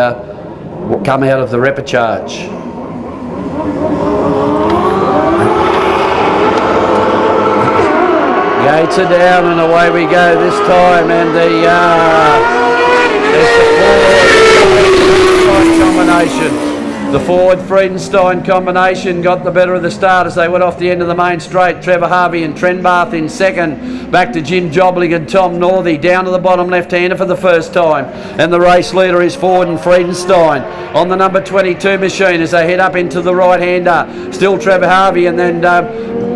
come out of the repechage. Gates are down and away we go this time, and there's the Ford combination. The Ford Friedenstein combination got the better of the start as they went off the end of the main straight. Trevor Harvey and Trenbath in second. Back to Jim Jobling and Tom Northey down to the bottom left-hander for the first time. And the race leader is Ford and Friedenstein on the number 22 machine as they head up into the right-hander. Still Trevor Harvey and then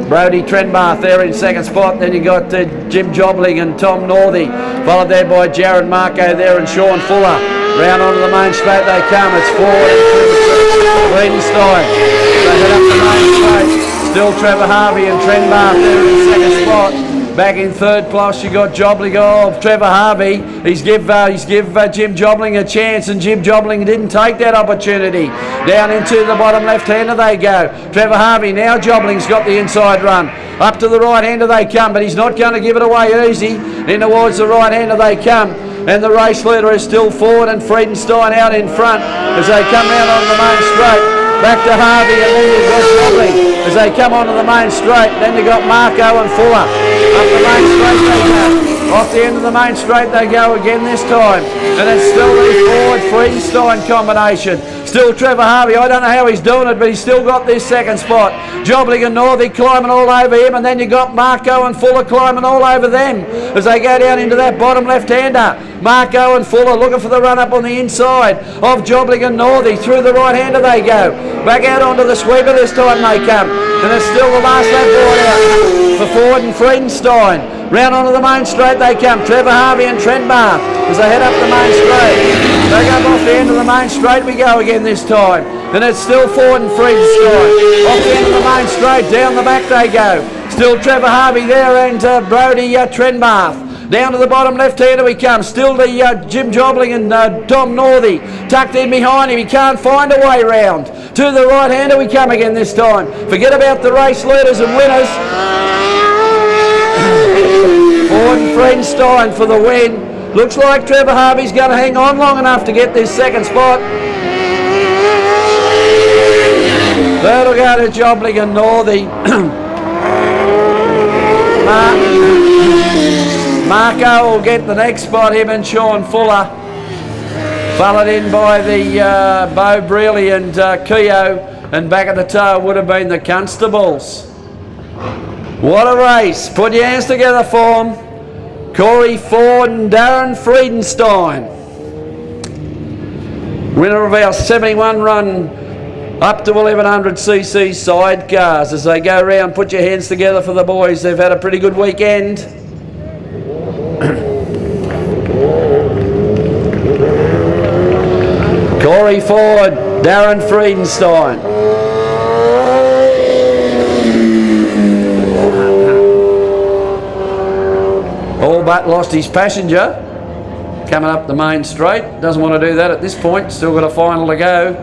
Brody Trenbath there in second spot. Then you got Jim Jobling and Tom Northey, followed there by Jared Marco there and Sean Fuller. Round onto the main straight they come. It's Ford and Friedenstein. They head up the main straight. Still Trevor Harvey and Trenbath there in second spot. Back in third plus, you got Jobling. Oh, Trevor Harvey, he's give Jim Jobling a chance, and Jim Jobling didn't take that opportunity. Down into the bottom left-hander they go. Trevor Harvey, now Jobling's got the inside run. Up to the right-hander they come, but he's not going to give it away easy. In towards the right-hander they come. And the race leader is still Ford and Friedenstein out in front as they come round on the main straight. Back to Harvey and then you've got Jobling as they come onto the main straight. Then you've got Marco and Fuller. Up the main straight they go. Off the end of the main straight they go again this time. And it's still the Ford Friedenstein combination. Still Trevor Harvey, I don't know how he's doing it, but he's still got this second spot. Jobling and Northey climbing all over him, and then you got Marco and Fuller climbing all over them as they go down into that bottom left-hander. Marco and Fuller looking for the run-up on the inside of Jobling and Northey. Through the right-hander they go. Back out onto the sweeper this time they come. And it's still the last lap board out for Ford and Friedenstein. Round onto the main straight they come. Trevor Harvey and Trenbath as they head up the main straight. They go off the end of the main straight we go again this time. And it's still Ford and Friedenstein. Off the end of the main straight, down the back they go. Still Trevor Harvey there and Brody Trenbath. Down to the bottom left-hander we come. Still the Jim Jobling and Tom Northey tucked in behind him. He can't find a way round. To the right-hander we come again this time. Forget about the race leaders and winners. Ford and Friedenstein for the win. Looks like Trevor Harvey's going to hang on long enough to get this second spot. That'll go to Jobling and Northey. Marco will get the next spot, him and Sean Fuller. Followed in by the Bo Brearley and Keogh, and back at the tail would have been the Constables. What a race. Put your hands together for them. Corey Ford and Darren Friedenstein. Winner of our 71 run up to 1100cc sidecars as they go round. Put your hands together for the boys. They've had a pretty good weekend. Corey Ford, Darren Friedenstein. All but lost his passenger coming up the main straight. Doesn't want to do that at this point. Still got a final to go.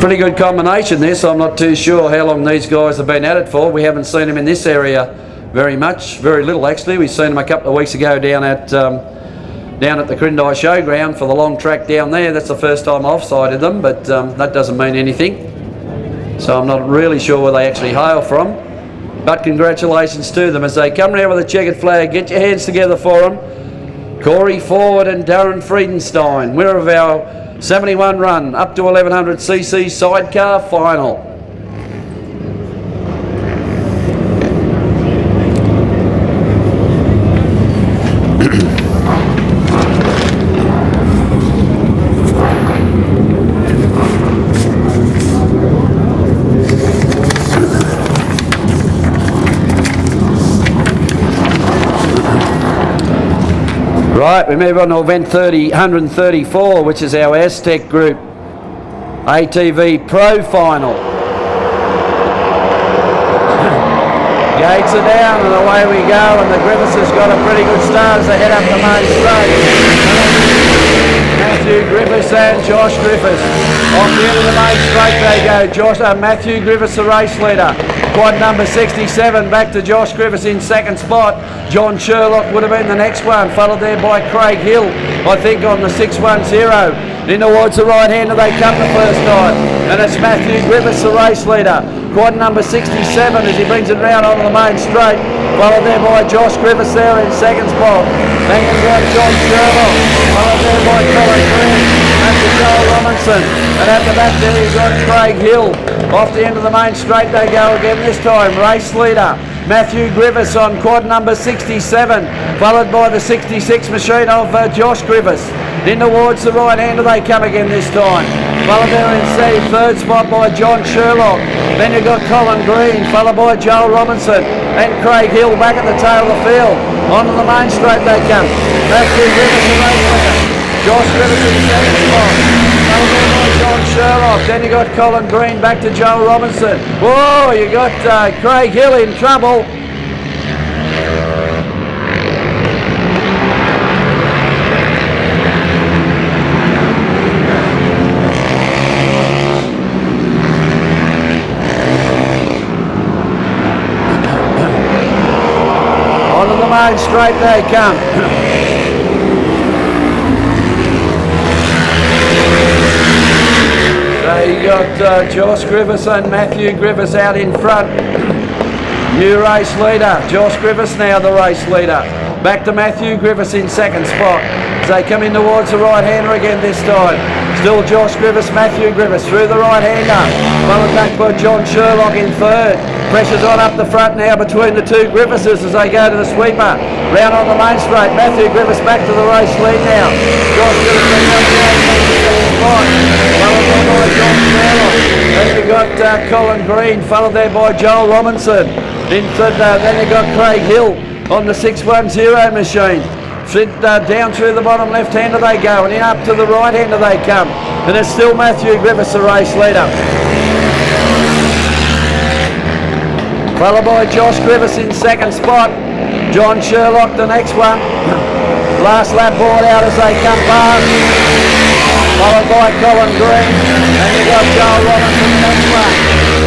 Pretty good combination this. I'm not too sure how long these guys have been at it for. We haven't seen them in this area very much. Very little actually. We've seen them a couple of weeks ago down at the Crindai Showground for the long track down there. That's the first time I've sighted them, but that doesn't mean anything. So I'm not really sure where they actually hail from. But congratulations to them as they come round with a checkered flag. Get your hands together for them. Corey Ford and Darren Friedenstein, winner of our 71 run up to 1100cc sidecar final. Right, we move on to event 134, which is our Aztec group ATV Pro final. Gates are down and away we go, and the Griffiths has got a pretty good start as they head up the main straight. Matthew Griffiths and Josh Griffiths. Off the end of the main straight they go. Matthew Griffiths, the race leader. Quad number 67, back to Josh Griffiths in second spot. John Sherlock would have been the next one, followed there by Craig Hill, I think on the 610. In towards the right hander they come the first time, and it's Matthew Griffiths, the race leader. Quad number 67 as he brings it round onto the main straight, followed there by Josh Griffiths there in second spot. Then you've got John Sherlock, followed there by Colin Green, after Joel Robinson, and at the back there you've got Craig Hill. Off the end of the main straight they go again this time. Race leader Matthew Griffiths on quad number 67, followed by the 66 machine of Josh Griffiths. In towards the right hander they come again this time. Followed there in third spot by John Sherlock. Then you've got Colin Green, followed by Joel Robinson and Craig Hill back at the tail of the field. Onto the main straight they come. Matthew Griffiths the race leader. Josh Griffiths in second spot. Followed there by John Sherlock. Then you got Colin Green back to Joel Robinson. Whoa, you got Craig Hill in trouble. Onto the main straight they come. So you got Josh Griffiths and Matthew Griffiths out in front. New race leader, Josh Griffiths now the race leader. Back to Matthew Griffiths in second spot. As they come in towards the right hander again this time. Still Josh Griffiths, Matthew Griffiths through the right hander. Followed back by John Sherlock in third. Pressure's on up the front now between the two Griffithses as they go to the sweeper. Round on the main straight, Matthew Griffiths back to the race lead now. Josh Griffiths in second spot. Followed there by John Sherlock. Then you've got Colin Green, followed there by Joel Robinson. In third, then you've got Craig Hill on the 610 machine. Down through the bottom left hander they go, and in up to the right hander they come, and it's still Matthew Griffiths the race leader, followed by Josh Griffiths in second spot. John Sherlock the next one. Last lap ball out as they come past, followed by Colin Green, and you got Joel Robinson the next one.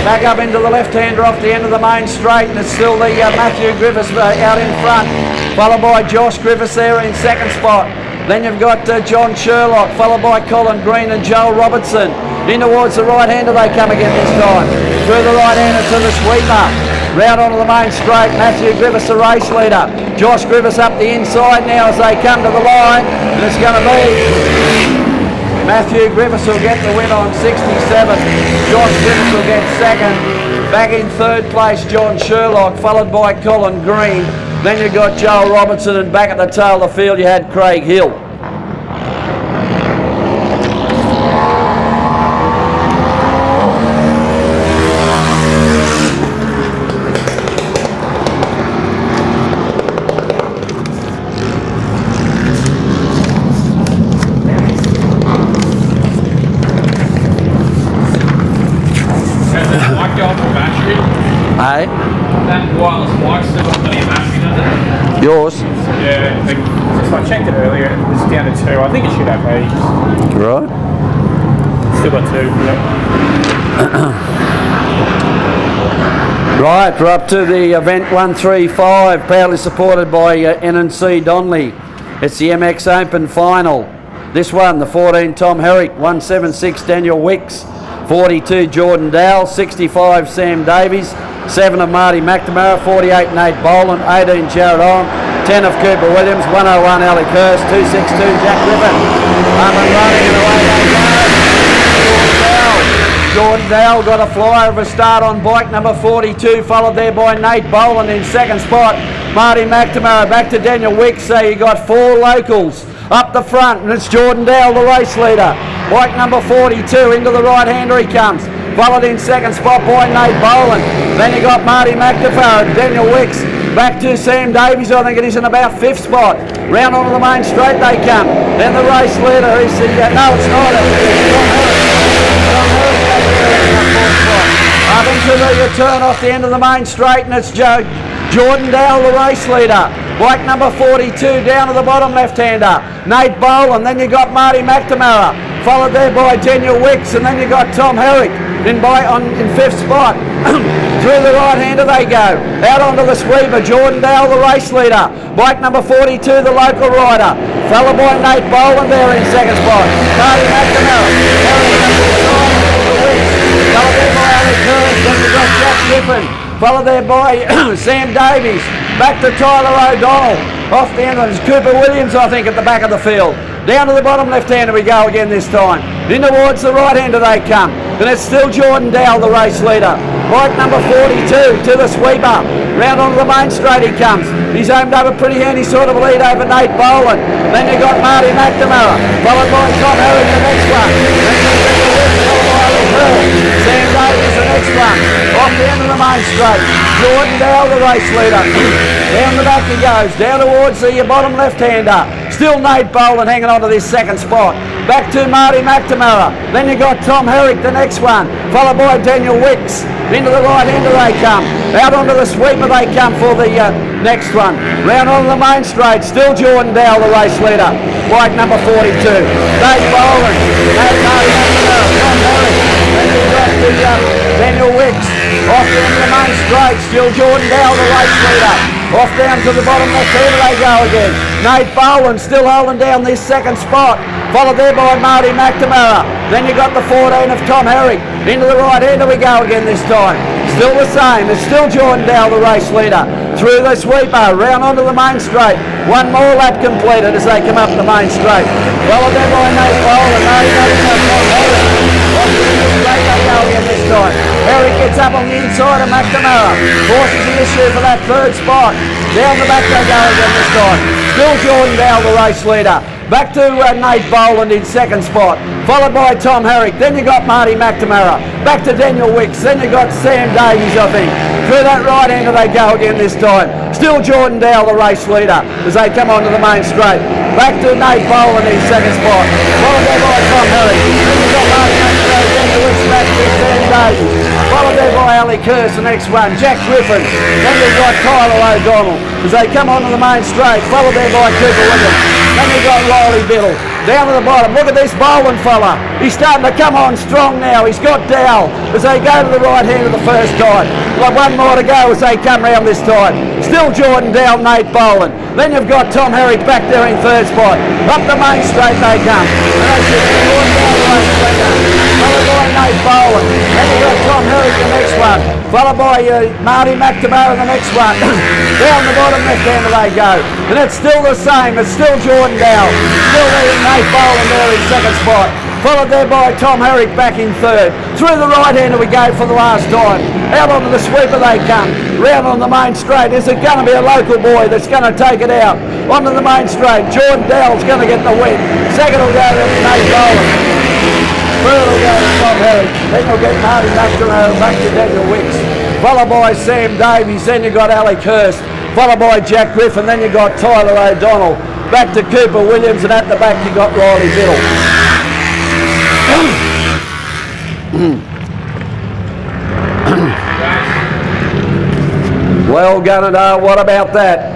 Back up into the left hander off the end of the main straight, and it's still the Matthew Griffiths out in front, followed by Josh Griffiths there in second spot. Then you've got John Sherlock, followed by Colin Green and Joel Robinson. In towards the right hander they come again this time. Through the right hander to the sweeper. Round onto the main straight, Matthew Griffiths the race leader. Josh Griffiths up the inside now as they come to the line, and it's going to be Matthew Griffiths will get the win on 67. Josh Griffiths will get second. Back in third place, John Sherlock, followed by Colin Green. Then you got Joel Robinson, and back at the tail of the field you had Craig Hill. Hey? That wireless mic's still got plenty of battery, does it? Yours? Yeah, I checked it earlier, it was down to 2. I think it should have heaps. Right. Still got 2, yeah. Right, we're up to the event 135, proudly supported by N&C Donley. It's the MX Open final. This one, the 14 Tom Herrick, 176 Daniel Wicks, 42 Jordan Dowell, 65 Sam Davies, 7 of Marty McNamara, 48 Nate Boland, 18 Jared Oram, 10 of Cooper Williams, 101 Alec Hurst, 262 Jack Griffin. Up and running and away they go. Jordan Dowell got a flyer of a start on bike number 42, followed there by Nate Boland in second spot. Marty McNamara back to Daniel Wicks, so you got 4 locals up the front, and it's Jordan Dowell, the race leader. Bike number 42, into the right hander he comes. Followed in second spot by Nate Boland. Then you got Marty McNamara, Daniel Wicks Back to Sam Davies, I think it is in about 5th spot. Round onto the main straight they come. Then the race leader is the, no it's not, up into the turn off the end of the main straight, and it's Jordan Dowell, the race leader. Bike number 42 down to the bottom left-hander, Nate Boland. Then you got Marty McNamara, followed there by Daniel Wicks, and then you got Tom Herrick in 5th spot. Through the right-hander they go. Out onto the sweeper, Jordan Dowell, the race leader. Bike number 42, the local rider. Followed by Nate Boland there in 2nd spot. Marty McNamara. Followed there by Alex Hurst. Then we got Jack Griffin. Followed there by Sam Davies. Back to Tyler O'Donnell. Off the end of it, Cooper Williams, I think, at the back of the field. Down to the bottom left-hander we go again this time. In towards the right-hander they come. And it's still Jordan Dowell, the race leader. Bike number 42 to the sweeper. Round onto the main straight he comes. He's aimed up a pretty handy sort of lead over Nate Boland. Then you got Marty McNamara, followed by Tom Herrick, the next one. Sam Davies, the next one. Off the end of the main straight. Jordan Dowell, the race leader. Down the back he goes. Down towards the bottom left-hander. Still Nate Boland hanging on to this 2nd spot. Back to Marty McNamara. Then you got Tom Herrick, the next one. Followed by Daniel Wicks. Into the right-hander they come. Out onto the sweeper they come for the next one. Round onto the main straight. Still Jordan Dowell, the race leader. Bike number 42. Nate Boland. Marty McNamara. Tom Herrick. Then you got the Daniel Wicks. Off down to the main straight. Still Jordan Dowell, the race leader. Off down to the bottom left-hander they go again. Nate Boland still holding down this 2nd spot. Followed there by Marty McNamara. Then you got the 14 of Tom Herrick. Into the right-hander we go again this time. Still the same. It's still Jordan Dowell, the race leader. Through the sweeper, round onto the main straight. One more lap completed as they come up the main straight. Followed there by Nate Boland. Tom Herrick. Off the straight they go again this time. Herrick gets up on the inside of McNamara. Forces the issue for that 3rd spot. Down the back they go again this time. Still Jordan Dowell, the race leader. Back to Nate Boland in 2nd spot, followed by Tom Herrick. Then you got Marty McNamara. Back to Daniel Wicks. Then you got Sam Davies, I think. Through that right-hander they go again this time. Still Jordan Dowell, the race leader, as they come onto the main straight. Back to Nate Boland in 2nd spot, followed there by Tom Herrick. Then you got Marty McNamara. Daniel Wicks back to Sam Davies. Followed there by Alex Hurst, the next one. Jack Griffin. Then you got Tyler O'Donnell as they come onto the main straight, followed there by Cooper Williams. Then you got Riley Biddle. Down to the bottom. Look at this Boland fella. He's starting to come on strong now. He's got Dowell as they go to the right hand of the first time. Well, one more to go as they come round this time. Still Jordan Dowell, Nate Boland. Then you've got Tom Herrick back there in 3rd spot. Up the main straight they come. And that's it. Jordan Dowell, right straight up. Followed by Nate Boland. Then you've got Tom Herrick, the next one. Followed by Marty McNamara, the next one. Down the bottom left-hander they go. And it's still the same. It's still Jordan Dowell. Still there in Nate Boland there in 2nd spot. Followed there by Tom Herrick back in 3rd. Through the right-hander we go for the last time. Out onto the sweeper they come. Round on the main straight. Is it going to be a local boy that's going to take it out? Onto the main straight. Jordan Dowell's going to get the win. 2nd will go to Nate Boland. 3rd will go to Tom Herrick. Then you'll get Marty McNamara back to Daniel Wicks. Followed by Sam Davies. Then you got Alex Hurst. Followed by Jack Griffin. Then you got Tyler O'Donnell. Back to Cooper Williams, and at the back you got Riley Biddle. Well, Gunnedah, what about that?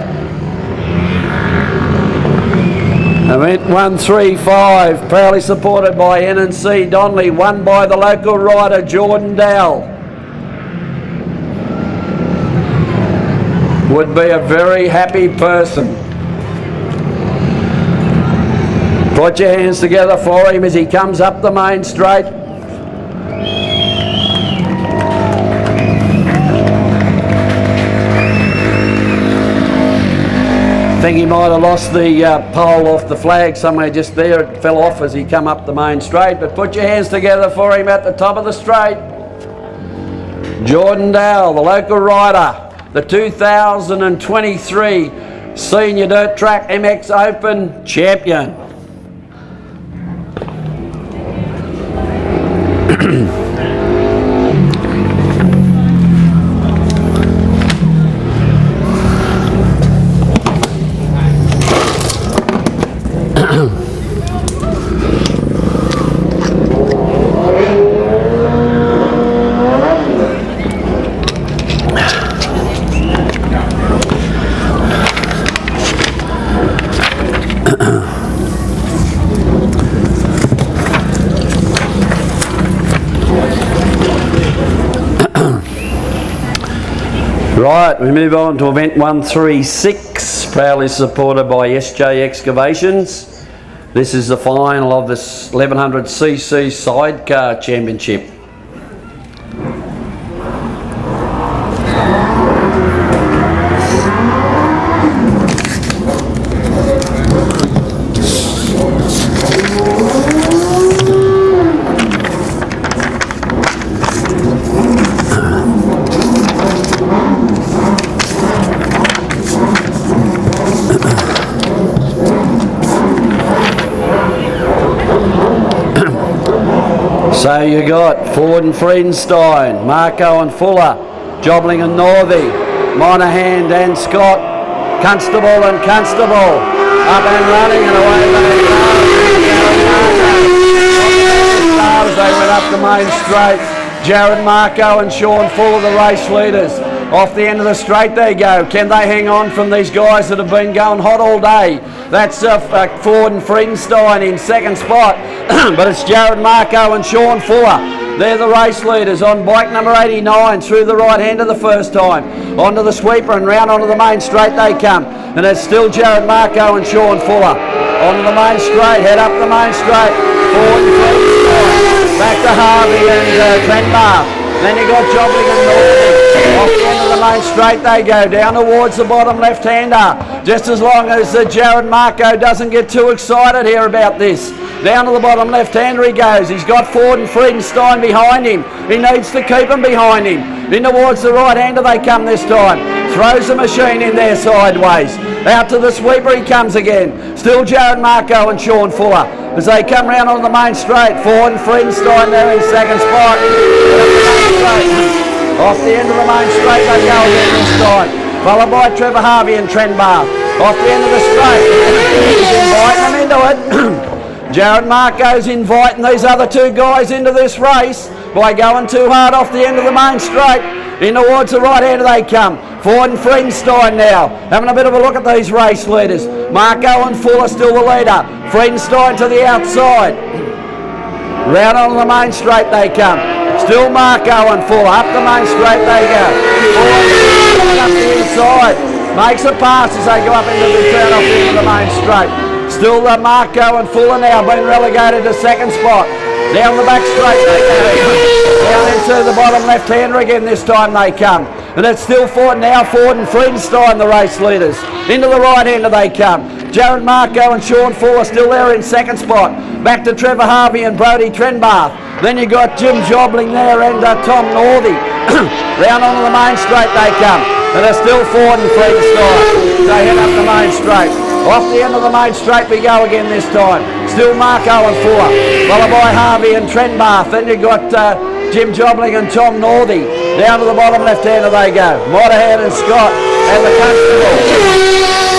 Event 135, proudly supported by N&C Donnelly, won by the local rider Jordan Dowell. Would be a very happy person. Put your hands together for him as he comes up the main straight. I think he might have lost the pole off the flag somewhere just there. It fell off as he come up the main straight. But put your hands together for him at the top of the straight. Jordan Dowell, the local rider, the 2023 Senior Dirt Track MX Open champion. Right, we move on to event 136, proudly supported by SJ Excavations. This is the final of this 1100cc Sidecar Championship. So you got Ford and Friedenstein, Marco and Fuller, Jobling and Northey, Monahan and Scott, Constable and Constable, up and running and away they go. As they went up the main straight, Jared Marco and Sean Fuller, the race leaders. Off the end of the straight they go. Can they hang on from these guys that have been going hot all day? That's Ford and Friedenstein in second spot. But it's Jared Marco and Sean Fuller. They're the race leaders on bike number 89 through the right hander the first time. Onto the sweeper and round onto the main straight they come. And it's still Jared Marco and Sean Fuller. Onto the main straight, head up the main straight. Ford and Friedenstein. Back to Harvey and Trenbar. Then you got Jobling and Northey. Off the end of the main straight they go, down towards the bottom left-hander. Just as long as Jared Marco doesn't get too excited here about this. Down to the bottom left-hander he goes. He's got Ford and Friedenstein behind him. He needs to keep them behind him. In towards the right-hander they come this time. Throws the machine in there sideways. Out to the sweeper he comes again. Still Jared Marco and Sean Fuller. As they come round on the main straight, Ford and Friedenstein there in second spot. Off the end of the main straight they go again this time. Followed by Trevor Harvey and Trenbar. Off the end of the straight, he's inviting them into it. Jared Marco's inviting these other two guys into this race by going too hard off the end of the main straight. In towards the right hander they come. Ford and Friedenstein now, having a bit of a look at these race leaders. Marco and Fuller still the leader. Friedenstein to the outside. Round on the main straight they come. Still Marco and Fuller, up the main straight they go. Ford up the inside. Makes a pass as they go up into the turn off the end of the main straight. Still Marco and Fuller now been relegated to second spot. Down the back straight they go. Down into the bottom left-hander again this time they come. And it's still Ford now, Ford and Friedenstein, the race leaders. Into the right-hander they come. Jared Marco and Sean Fuller still there in second spot. Back to Trevor Harvey and Brodie Trenbarth. Then you got Jim Jobling there and Tom Northey. Round onto the main straight they come. And it's still Ford and Friedenstein. They head up the main straight. Off the end of the main straight we go again this time. Still Marco and Fuller. Followed by Harvey and Trenbarth. Then you got Jim Jobling and Tom Northey. Down to the bottom left-hander they go. Monahan and Scott and the Constable.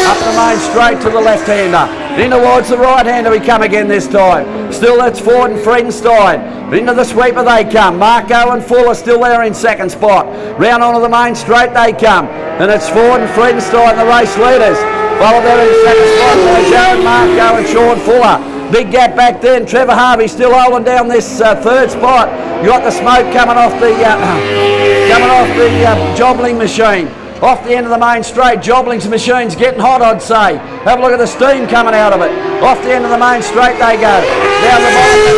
Up the main straight to the left-hander. In towards the right-hander we come again this time. Still that's Ford and Friedenstein. Into the sweeper they come. Marco and Fuller still there in second spot. Round onto the main straight they come. And it's Ford and Friedenstein, the race leaders. Followed there in second spot by Jared Marco and Sean Fuller. Big gap back then. Trevor Harvey still holding down this third spot. You got the smoke coming off the Jobling machine. Off the end of the main straight, Jobling's machine's getting hot, I'd say. Have a look at the steam coming out of it. Off the end of the main straight they go. Down the bottom,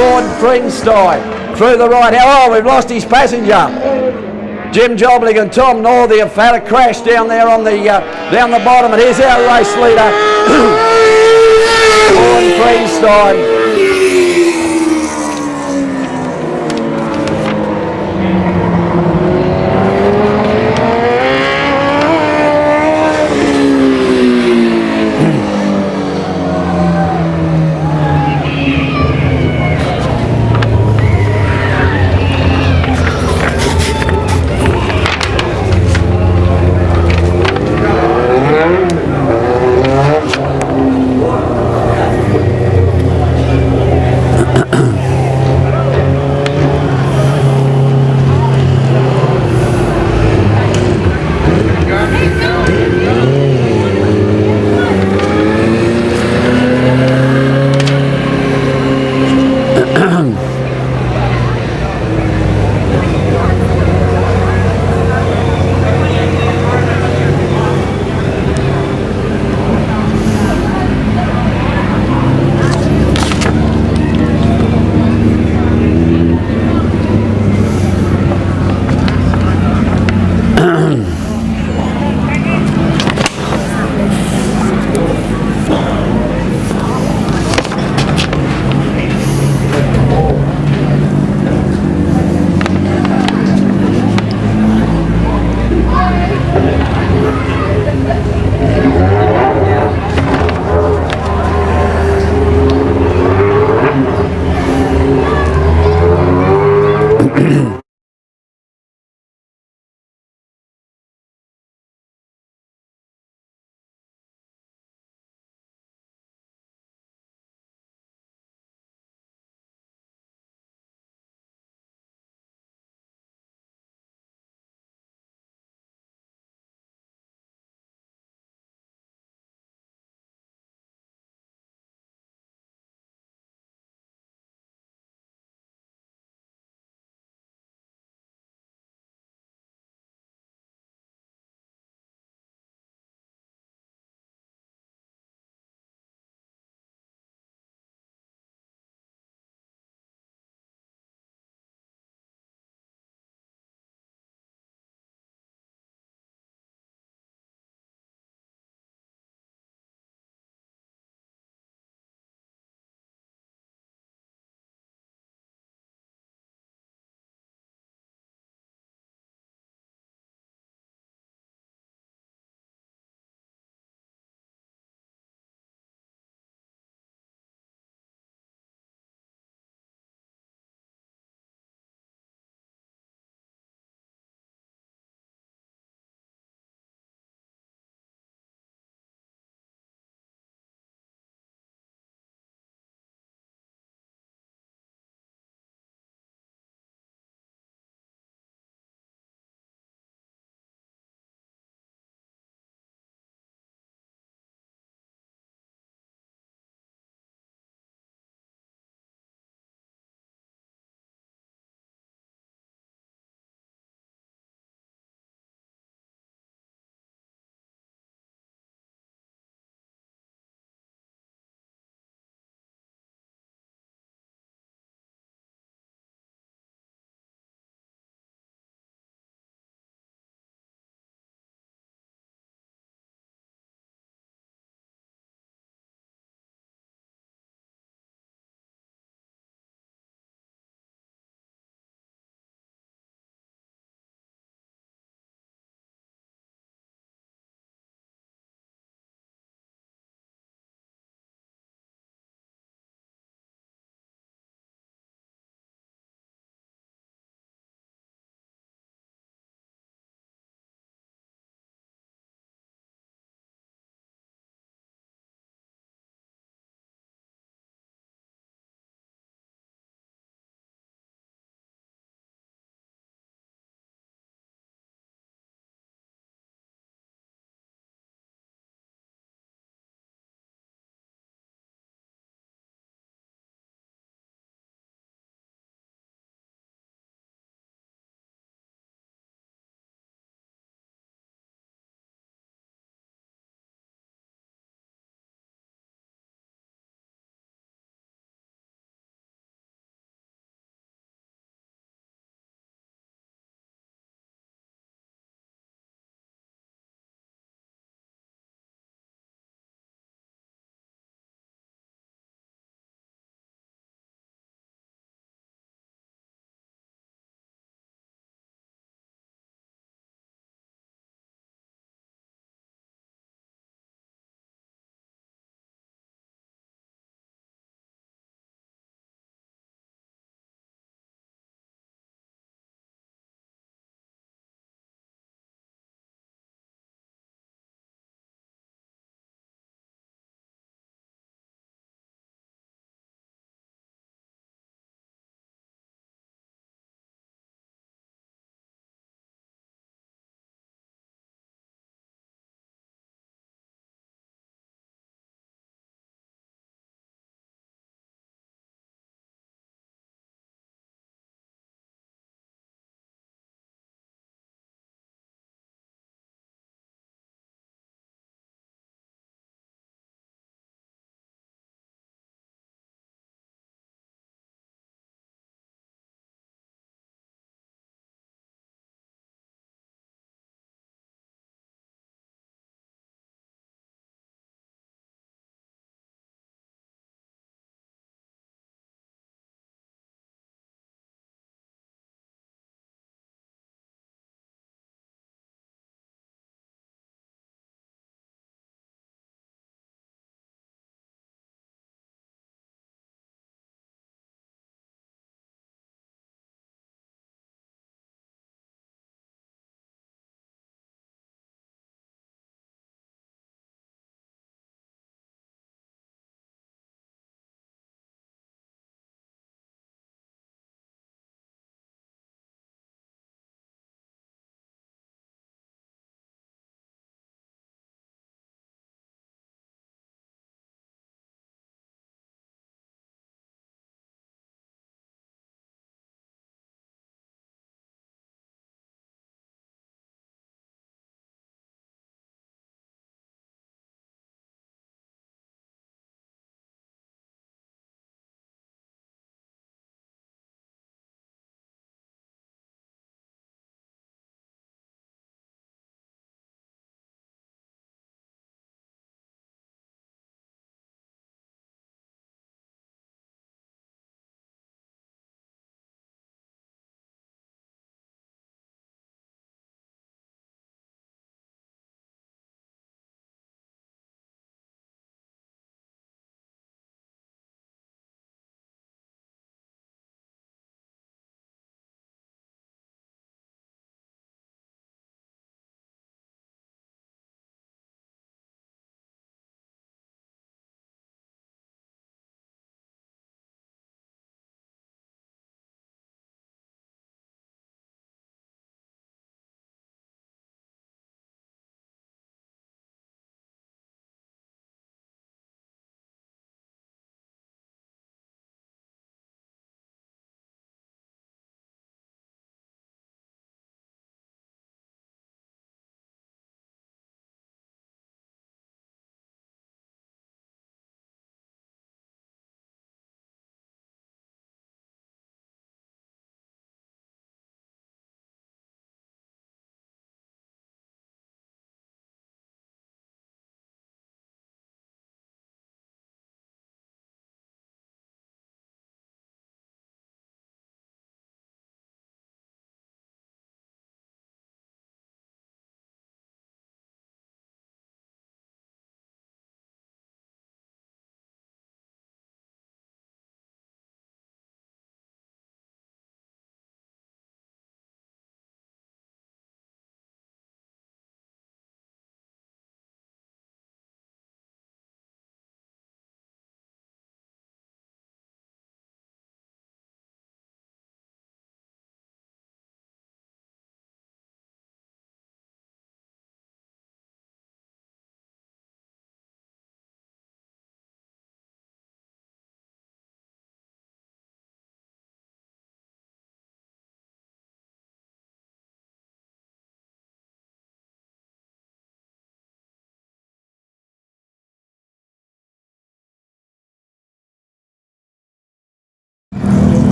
Ford and Friedenstein. Through the right. Oh, we've lost his passenger. Jim Jobling and Tom Northey have had a crash down there on the down the bottom. And here's our race leader, Ford and Friedenstein.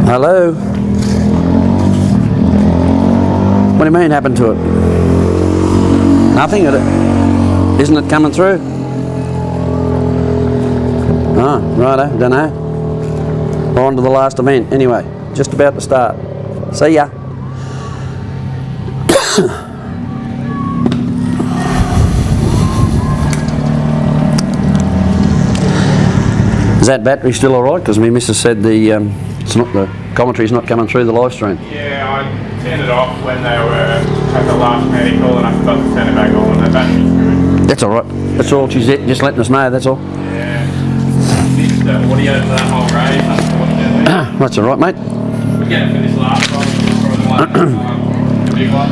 Hello? What do you mean happened to it? Nothing? Isn't it coming through? Oh, righto, don't know. We're on to the last event. Anyway, just about to start. See ya. Is that battery still alright? Because my missus said the commentary's not coming through the live stream. Yeah, I turned it off when they were at the last medical and I forgot to turn it back on and the battery's good. That's alright. That's all she's just letting us know, that's all. Yeah. Mixed the audio for that whole race, unfortunately. That's alright, mate. We're getting for this last one, probably the big one.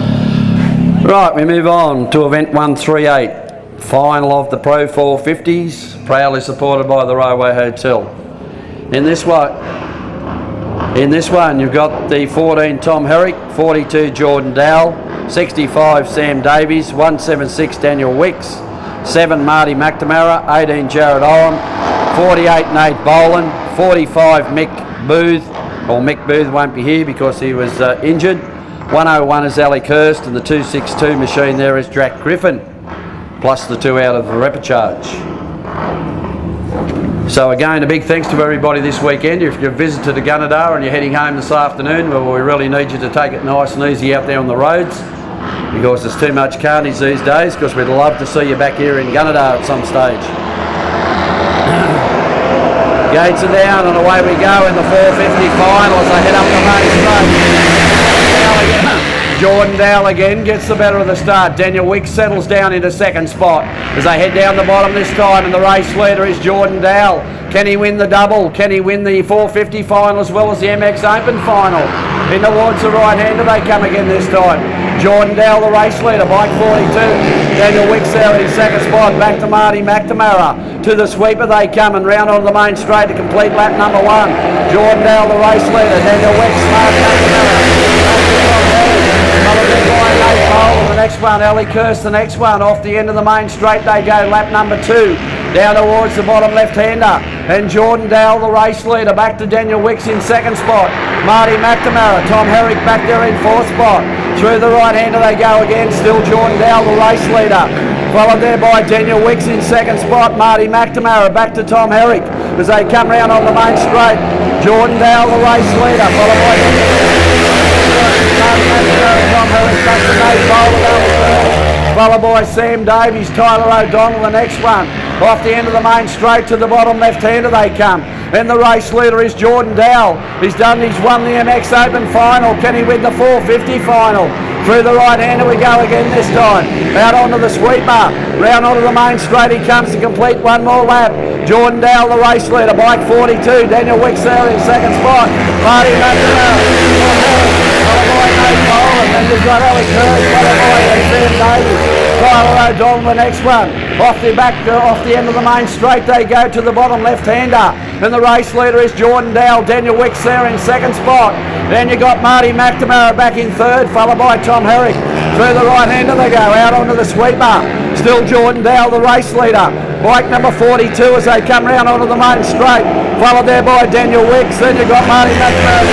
Right, we move on to event 138. Final of the Pro 450s, proudly supported by the Railway Hotel. In this one you've got the 14 Tom Herrick, 42 Jordan Dowell, 65 Sam Davies, 176 Daniel Wicks, 7 Marty McNamara, 18 Jared Oram, 48 Nate Boland, 45 Mick Booth, or Mick Booth won't be here because he was injured. 101 is Ali Kirst, and the 262 machine there is Jack Griffin, plus the 2 out of the repechage. So again, a big thanks to everybody this weekend. If you've visited to Gunnedah and you're heading home this afternoon, well, we really need you to take it nice and easy out there on the roads, because there's too much carnage these days, because we'd love to see you back here in Gunnedah at some stage. Gates are down and away we go in the 450 final as they head up the main straight. Jordan Dowell again gets the better of the start. Daniel Wicks settles down into second spot as they head down the bottom this time, and the race leader is Jordan Dowell. Can he win the double? Can he win the 450 final as well as the MX Open final? In towards the right hander they come again this time. Jordan Dowell, the race leader, bike 42. Daniel Wicks there in second spot. Back to Marty McNamara. To the sweeper they come and round onto the main straight to complete lap number 1. Jordan Dowell, the race leader. Daniel Wicks, Marty McNamara. The next one, Ali Kirst, the next one. Off the end of the main straight they go, lap number 2. Down towards the bottom left-hander. And Jordan Dowell, the race leader, back to Daniel Wicks in second spot. Marty McNamara, Tom Herrick back there in fourth spot. Through the right-hander they go again, still Jordan Dowell, the race leader. Followed there by Daniel Wicks in second spot. Marty McNamara back to Tom Herrick as they come round on the main straight. Jordan Dowell, the race leader, followed by Tom Herrick back to Nate Boland. Followed by Sam Davies, Tyler O'Donnell, the next one. Off the end of the main straight to the bottom left-hander they come. And the race leader is Jordan Dowell. He's won the MX Open final. Can he win the 450 final? Through the right-hander we go again this time. Out onto the sweeper. Round onto the main straight he comes to complete one more lap. Jordan Dowell, the race leader, bike 42. Daniel Wicks there in second spot. Marty McNamara. And then you've got Ali Kirst, Sam Davies, Tyler O'Donnell, the next one. Off the end of the main straight they go to the bottom left-hander. And the race leader is Jordan Dowell. Daniel Wicks there in second spot. Then you got Marty McNamara back in third, followed by Tom Herrick. Through the right-hander they go, out onto the sweeper. Still Jordan Dowell, the race leader. Bike number 42 as they come round onto the main straight. Followed there by Daniel Wicks. Then you got Marty McNamara.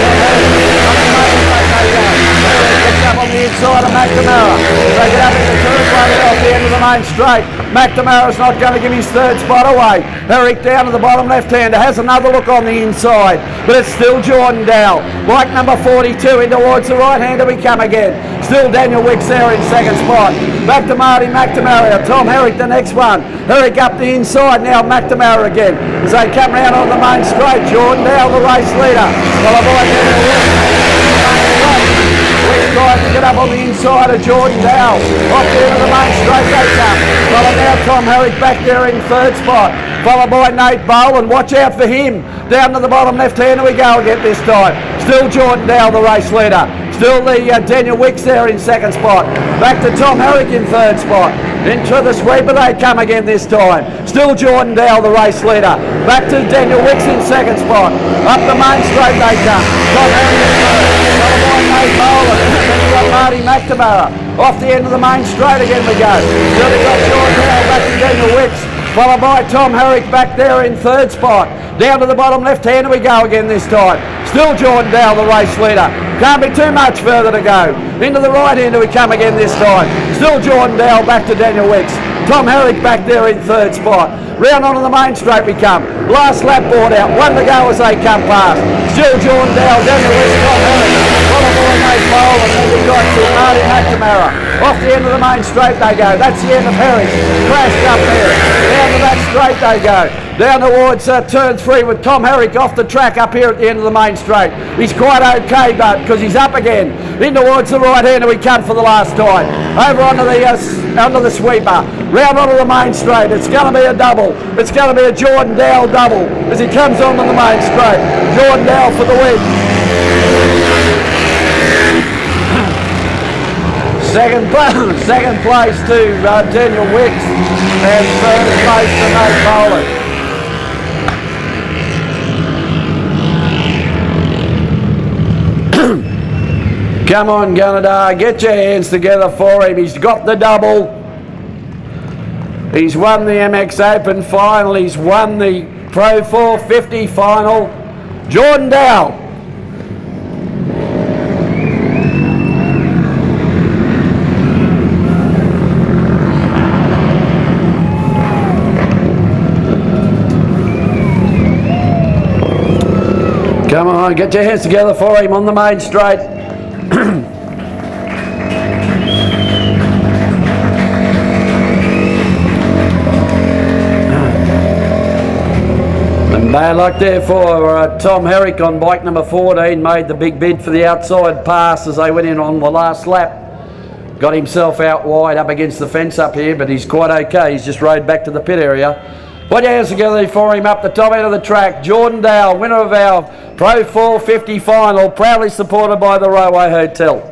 Up on the inside of McNamara. They get up in the third one off the end of the main straight. McNamara's not going to give his third spot away. Herrick down to the bottom left-hander, has another look on the inside, but it's still Jordan Dowell. Bike number 42 in towards the right-hander we come again. Still Daniel Wicks there in second spot. Back to Marty McNamara. Tom Herrick the next one. Herrick up the inside, now McNamara again. As they come round on the main straight, Jordan Dowell the race leader. Well, avoid Daniel Wicks. Trying to get up on the inside of Jordan Dowell. Off the end of the main straight they come. Followed now Tom Herrick back there in third spot. Followed by Nate Boland. Watch out for him. Down to the bottom left-hander we go again this time. Still Jordan Dowell, the race leader. Still the Daniel Wicks there in second spot. Back to Tom Herrick in third spot. Into the sweeper they come again this time. Still Jordan Dowell, the race leader. Back to Daniel Wicks in second spot. Up the main straight they come. Tom Herrick in third. Followed by Nate Boland. Then you got Marty McNamara. Off the end of the main straight again we go. Still you got Jordan Dowell back to Daniel Wicks. Followed by Tom Herrick back there in third spot. Down to the bottom left-hander we go again this time. Still Jordan Dow, the race leader. Can't be too much further to go. Into the right-hander we come again this time. Still Jordan Dow, back to Daniel Wicks. Tom Herrick back there in third spot. Round onto the main straight we come. Last lap board out. One to go as they come past. Still Jordan Dow, Daniel Wicks, Tom Herrick. Followed by Nate Bowl, and then we've got Marty McNamara. Off the end of the main straight they go. That's the end of Herrick. Crashed up there. Down to that straight they go. Down towards turn 3 with Tom Herrick off the track up here at the end of the main straight. He's quite okay, but because he's up again. In towards the right hander we come for the last time. Over onto the sweeper. Round onto the main straight. It's going to be a double. It's going to be a Jordan Dow double as he comes onto the main straight. Jordan Dow for the win. Second place to Daniel Wicks and third place to Nate Boland. Come on, Gunnedah, get your hands together for him. He's got the double. He's won the MX Open final. He's won the Pro 450 final. Jordan Dow. Come on, get your hands together for him on the main straight. And bad luck there for Tom Herrick on bike number 14. Made the big bid for the outside pass as they went in on the last lap. Got himself out wide up against the fence up here, but he's quite okay. He's just rode back to the pit area. Put your hands together for him up the top end of the track. Jordan Dow, winner of our Pro 450 final, proudly supported by the Railway Hotel.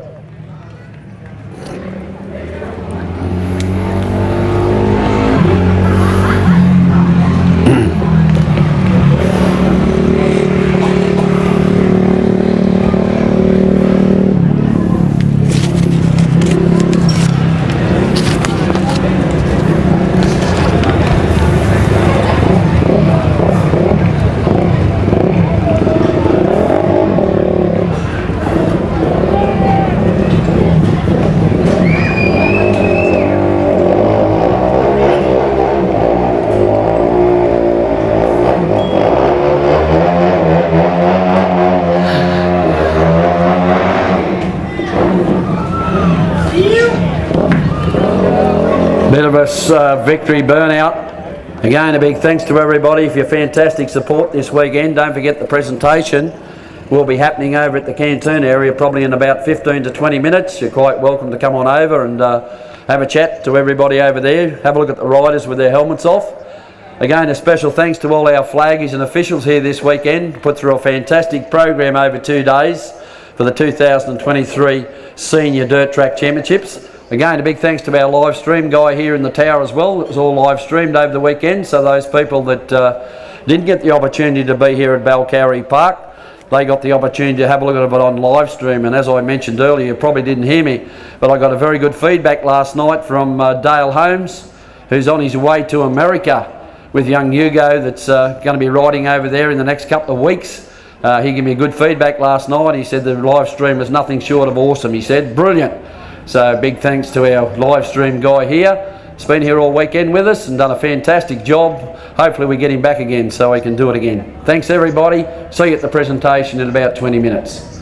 Bit of a victory burnout. Again, a big thanks to everybody for your fantastic support this weekend. Don't forget the presentation will be happening over at the canteen area probably in about 15 to 20 minutes. You're quite welcome to come on over and have a chat to everybody over there. Have a look at the riders with their helmets off. Again, a special thanks to all our flaggies and officials here this weekend. Put through a fantastic program over 2 days for the 2023 Senior Dirt Track Championships. Again, a big thanks to our live stream guy here in the tower as well. It was all live streamed over the weekend, so those people that didn't get the opportunity to be here at Balcarry Park, they got the opportunity to have a look at it on live stream. And as I mentioned earlier, you probably didn't hear me, but I got a very good feedback last night from Dale Holmes, who's on his way to America with young Hugo that's going to be riding over there in the next couple of weeks. He gave me good feedback last night. He said the live stream was nothing short of awesome. He said, brilliant. So big thanks to our live stream guy here. He's been here all weekend with us and done a fantastic job. Hopefully we get him back again so he can do it again. Thanks everybody. See you at the presentation in about 20 minutes.